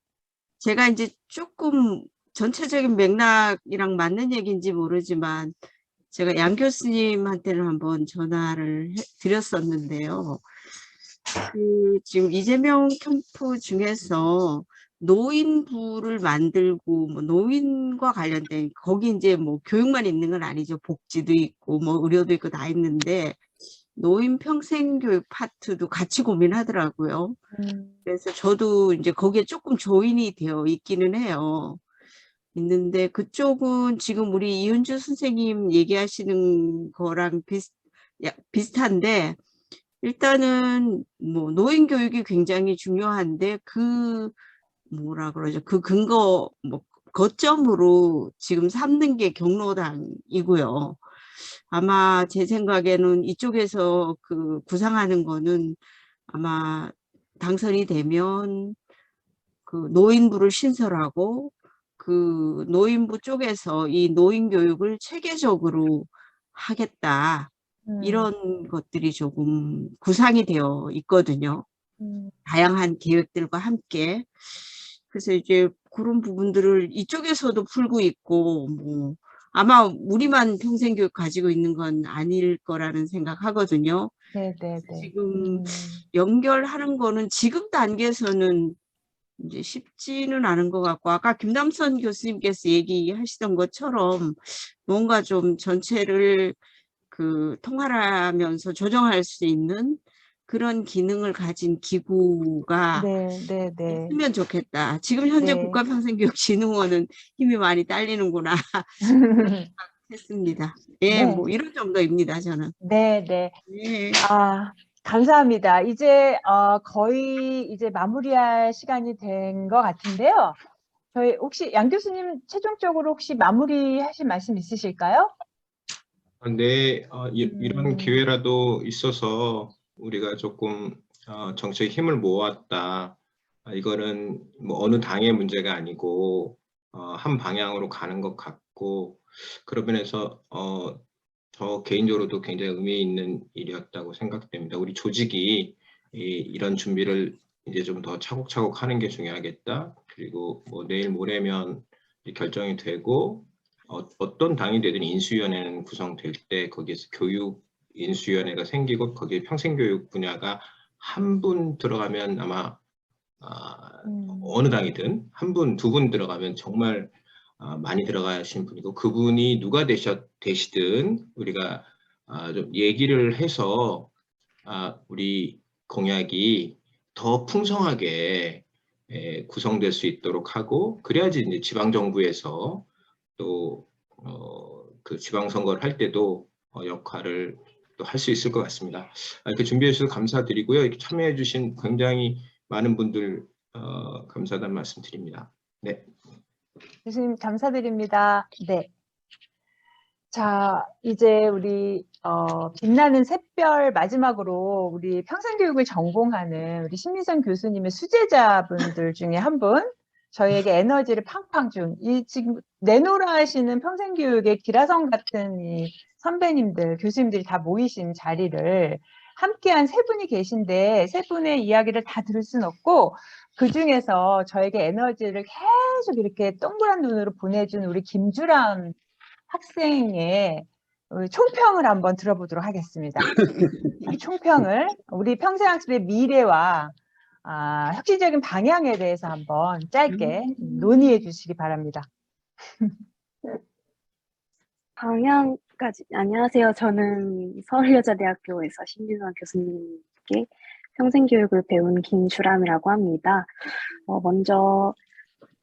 제가 이제 조금 전체적인 맥락이랑 맞는 얘기인지 모르지만 제가 양 교수님한테는 한번 전화를 드렸었는데요. 지금 이재명 캠프 중에서 노인부를 만들고 뭐 노인과 관련된 거기 이제 뭐 교육만 있는 건 아니죠. 복지도 있고 뭐 의료도 있고 다 있는데 노인 평생교육 파트도 같이 고민하더라고요. 그래서 저도 이제 거기에 조금 조인이 되어 있기는 해요. 있는데 그쪽은 지금 우리 이은주 선생님 얘기하시는 거랑 비슷한데 일단은 뭐 노인 교육이 굉장히 중요한데 뭐라 그러죠? 그 근거 뭐 거점으로 지금 삼는 게 경로당이고요. 아마 제 생각에는 이쪽에서 구상하는 거는 아마 당선이 되면 노인부를 신설하고 노인부 쪽에서 이 노인 교육을 체계적으로 하겠다. 이런 것들이 조금 구상이 되어 있거든요. 다양한 계획들과 함께. 그래서 이제 그런 부분들을 이쪽에서도 풀고 있고, 뭐, 아마 우리만 평생교육 가지고 있는 건 아닐 거라는 생각하거든요. 네네네. 지금 연결하는 거는 지금 단계에서는 이제 쉽지는 않은 것 같고, 아까 김남선 교수님께서 얘기하시던 것처럼 뭔가 좀 전체를 통할하면서 조정할 수 있는 그런 기능을 가진 기구가 있으면 좋겠다. 지금 현재 국가평생교육진흥원은 힘이 많이 딸리는구나 했습니다. 예, 뭐 이런 정도입니다, 저는. 네네. 감사합니다. 이제 거의 이제 마무리할 시간이 된 것 같은데요. 저희 혹시 양 교수님 최종적으로 혹시 마무리하실 말씀 있으실까요? 네, 이런 기회라도 있어서 우리가 조금 정책에 힘을 모았다. 이거는 뭐 어느 당의 문제가 아니고 한 방향으로 가는 것 같고 그런 면에서 저 개인적으로도 굉장히 의미 있는 일이었다고 생각됩니다. 우리 조직이 이런 준비를 이제 좀 더 차곡차곡 하는 게 중요하겠다. 그리고 뭐 내일 모레면 결정이 되고 어떤 당이 되든 인수위원회는 구성될 때 거기에서 교육 인수위원회가 생기고 거기에 평생교육 분야가 한 분 들어가면 아마 어느 당이든 한 분, 두 분 들어가면 정말 많이 들어가신 분이고 그분이 누가 되시든 우리가 좀 얘기를 해서 우리 공약이 더 풍성하게 구성될 수 있도록 하고 그래야지 이제 지방정부에서 또 그 지방선거를 할 때도 역할을 또 할 수 있을 것 같습니다. 이렇게 준비해 주셔서 감사드리고요. 이렇게 참여해 주신 굉장히 많은 분들 감사하다는 말씀 드립니다. 네. 교수님 감사드립니다. 네. 자, 이제 우리 빛나는 샛별 마지막으로 우리 평생교육을 전공하는 우리 신민선 교수님의 수제자분들 중에 한 분, 저희에게 에너지를 팡팡 준 이 지금 내노라 하시는 평생교육의 기라성 같은 이 선배님들, 교수님들이 다 모이신 자리를 함께한 세 분이 계신데 세 분의 이야기를 다 들을 수는 없고 그 중에서 저에게 에너지를 계속 이렇게 동그란 눈으로 보내준 우리 김주람 학생의 총평을 한번 들어보도록 하겠습니다. 이 총평을 우리 평생학습의 미래와 혁신적인 방향에 대해서 한번 짧게 논의해 주시기 바랍니다. 방향까지. 안녕하세요. 저는 서울여자대학교에서 신민선 교수님께 평생교육을 배운 김주람이라고 합니다.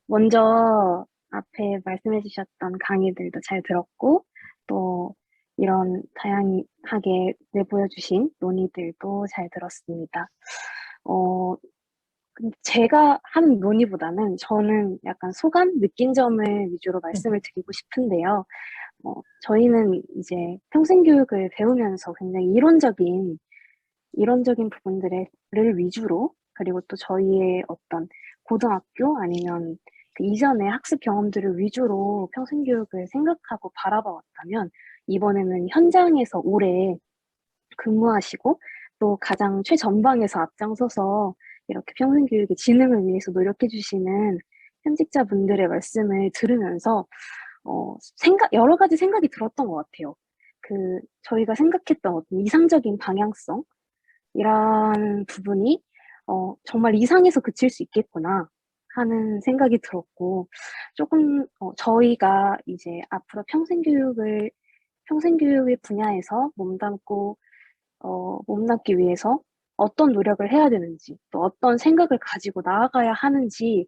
먼저 앞에 말씀해 주셨던 강의들도 잘 들었고 또 이런 다양하게 내보여 주신 논의들도 잘 들었습니다. 제가 하는 논의보다는 저는 약간 소감, 느낀 점을 위주로 말씀을 드리고 싶은데요. 저희는 이제 평생교육을 배우면서 굉장히 이론적인 부분들을 위주로 그리고 또 저희의 어떤 고등학교 아니면 그 이전의 학습 경험들을 위주로 평생교육을 생각하고 바라봐 왔다면 이번에는 현장에서 오래 근무하시고 또 가장 최전방에서 앞장서서 이렇게 평생교육의 진흥을 위해서 노력해 주시는 현직자분들의 말씀을 들으면서 여러 가지 생각이 들었던 것 같아요. 저희가 생각했던 어떤 이상적인 방향성 이런 부분이 정말 이상에서 그칠 수 있겠구나 하는 생각이 들었고 조금 저희가 이제 앞으로 평생교육의 분야에서 몸담기 위해서 어떤 노력을 해야 되는지 또 어떤 생각을 가지고 나아가야 하는지에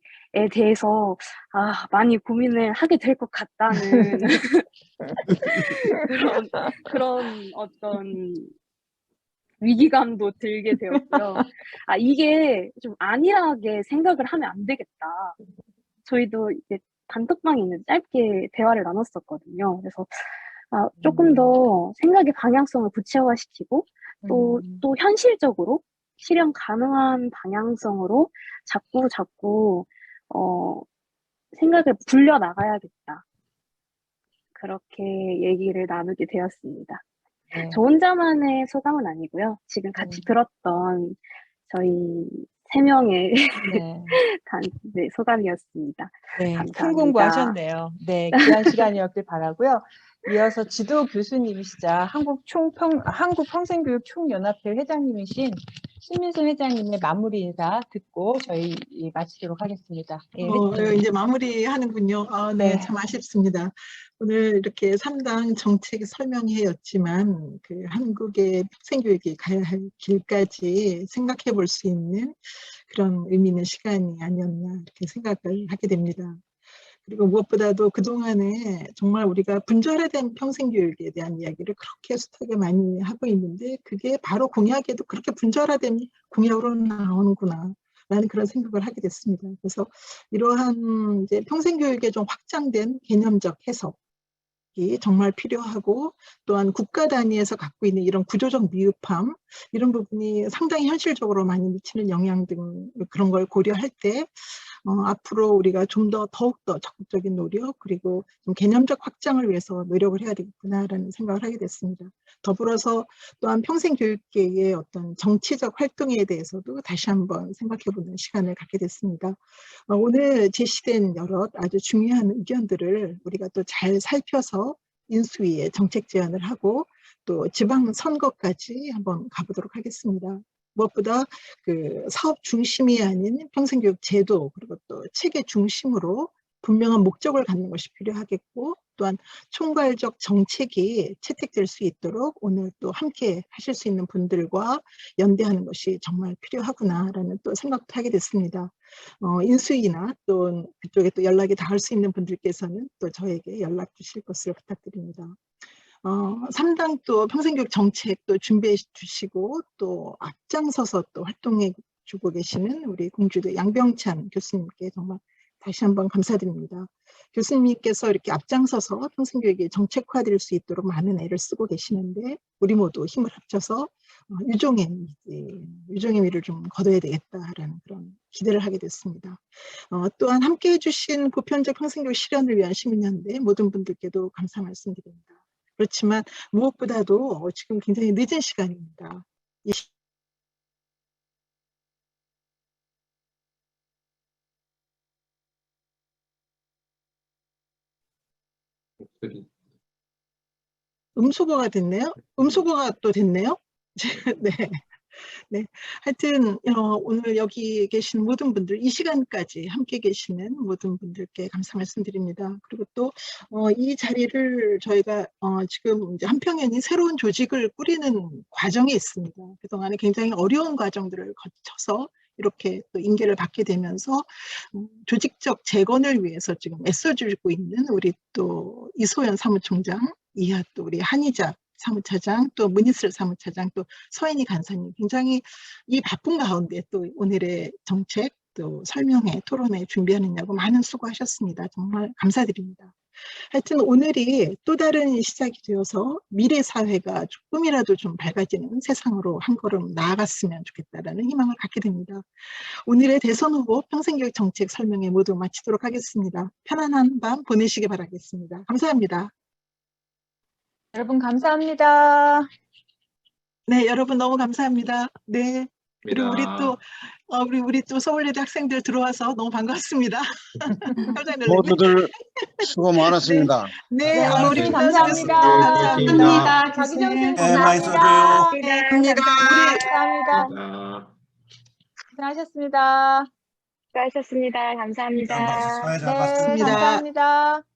대해서 많이 고민을 하게 될 것 같다는 그런 어떤 위기감도 들게 되었고요. 이게 좀 안일하게 생각을 하면 안 되겠다. 저희도 이제 단톡방에 있는 짧게 대화를 나눴었거든요. 그래서 조금 더 생각의 방향성을 구체화시키고 또 현실적으로 실현 가능한 방향성으로 자꾸 생각을 불려 나가야겠다. 그렇게 얘기를 나누게 되었습니다. 네. 저 혼자만의 소감은 아니고요. 지금 같이 들었던 저희 3명의 네, 소감이었습니다. 네, 감사합니다. 큰 공부하셨네요. 네, 귀한 시간이었길 바라고요. 이어서 지도 교수님이시자 한국평생교육 총연합회 회장님이신 신민선 회장님의 마무리 인사 듣고 저희 마치도록 하겠습니다. 이제 마무리하는군요. 네, 참 아쉽습니다. 오늘 이렇게 3당 정책 설명회였지만 그 한국의 평생교육이 가야 할 길까지 생각해 볼 수 있는 그런 의미 있는 시간이 아니었나 이렇게 생각을 하게 됩니다. 그리고 무엇보다도 그동안에 정말 우리가 분절화된 평생교육에 대한 이야기를 그렇게 숱하게 많이 하고 있는데 그게 바로 공약에도 그렇게 분절화된 공약으로 나오는구나 라는 그런 생각을 하게 됐습니다. 그래서 이러한 이제 평생교육에 좀 확장된 개념적 해석이 정말 필요하고 또한 국가 단위에서 갖고 있는 이런 구조적 미흡함 이런 부분이 상당히 현실적으로 많이 미치는 영향 등 그런 걸 고려할 때 앞으로 우리가 좀 더욱더 적극적인 노력 그리고 좀 개념적 확장을 위해서 노력을 해야 되겠구나라는 생각을 하게 됐습니다. 더불어서 또한 평생교육계의 어떤 정치적 활동에 대해서도 다시 한번 생각해보는 시간을 갖게 됐습니다. 오늘 제시된 여러 아주 중요한 의견들을 우리가 또 잘 살펴서 인수위에 정책 제안을 하고 또 지방선거까지 한번 가보도록 하겠습니다. 무엇보다 그 사업 중심이 아닌 평생교육 제도 그리고 또 체계 중심으로 분명한 목적을 갖는 것이 필요하겠고, 또한 총괄적 정책이 채택될 수 있도록 오늘 또 함께 하실 수 있는 분들과 연대하는 것이 정말 필요하구나라는 또 생각도 하게 됐습니다. 인수위나 또 그쪽에 또 연락이 닿을 수 있는 분들께서는 또 저에게 연락 주실 것을 부탁드립니다. 3당 또 평생교육 정책도 준비해 주시고 또 앞장서서 또 활동해 주고 계시는 우리 공주대 양병찬 교수님께 정말 다시 한번 감사드립니다. 교수님께서 이렇게 앞장서서 평생교육이 정책화될 수 있도록 많은 애를 쓰고 계시는데 우리 모두 힘을 합쳐서 유종의 미를 좀 거둬야 되겠다라는 그런 기대를 하게 됐습니다. 또한 함께해 주신 보편적 평생교육 실현을 위한 시민연대 모든 분들께도 감사 말씀드립니다. 그렇지만 무엇보다도 지금 굉장히 늦은 시간입니다. 음소거가 됐네요. 음소거가 또 됐네요. 네. 네. 하여튼 오늘 여기 계신 모든 분들, 이 시간까지 함께 계시는 모든 분들께 감사 말씀드립니다. 그리고 또 이 자리를 저희가 지금 이제 한평연이 새로운 조직을 꾸리는 과정에 있습니다. 그동안에 굉장히 어려운 과정들을 거쳐서 이렇게 또 인계를 받게 되면서 조직적 재건을 위해서 지금 애써주고 있는 우리 또 이소연 사무총장, 이하 또 우리 한희자 사무차장, 또 문희슬 사무차장, 또 서인희 간사님, 굉장히 이 바쁜 가운데 또 오늘의 정책, 또 설명회, 토론회 준비하느냐고 많은 수고하셨습니다. 정말 감사드립니다. 하여튼 오늘이 또 다른 시작이 되어서 미래 사회가 조금이라도 좀 밝아지는 세상으로 한 걸음 나아갔으면 좋겠다라는 희망을 갖게 됩니다. 오늘의 대선 후보 평생교육 정책 설명회 모두 마치도록 하겠습니다. 편안한 밤 보내시기 바라겠습니다. 감사합니다. 여러분 감사합니다. 네, 여러분 너무 감사합니다. 네. 그리고 우리 또 서울예대 학생들 들어와서 너무 반갑습니다. 깜짝 놀랐네. 모두들 수고 많았습니다. 네, 우리 교수님 감사합니다. 감사합니다. 박희정 선생님 많이 감사합니다. 써줘요. 네, 감사합니다. 고생하셨습니다. 수고하셨습니다. 감사합니다. 사회 잘 네, 봤습니다. 감사합니다.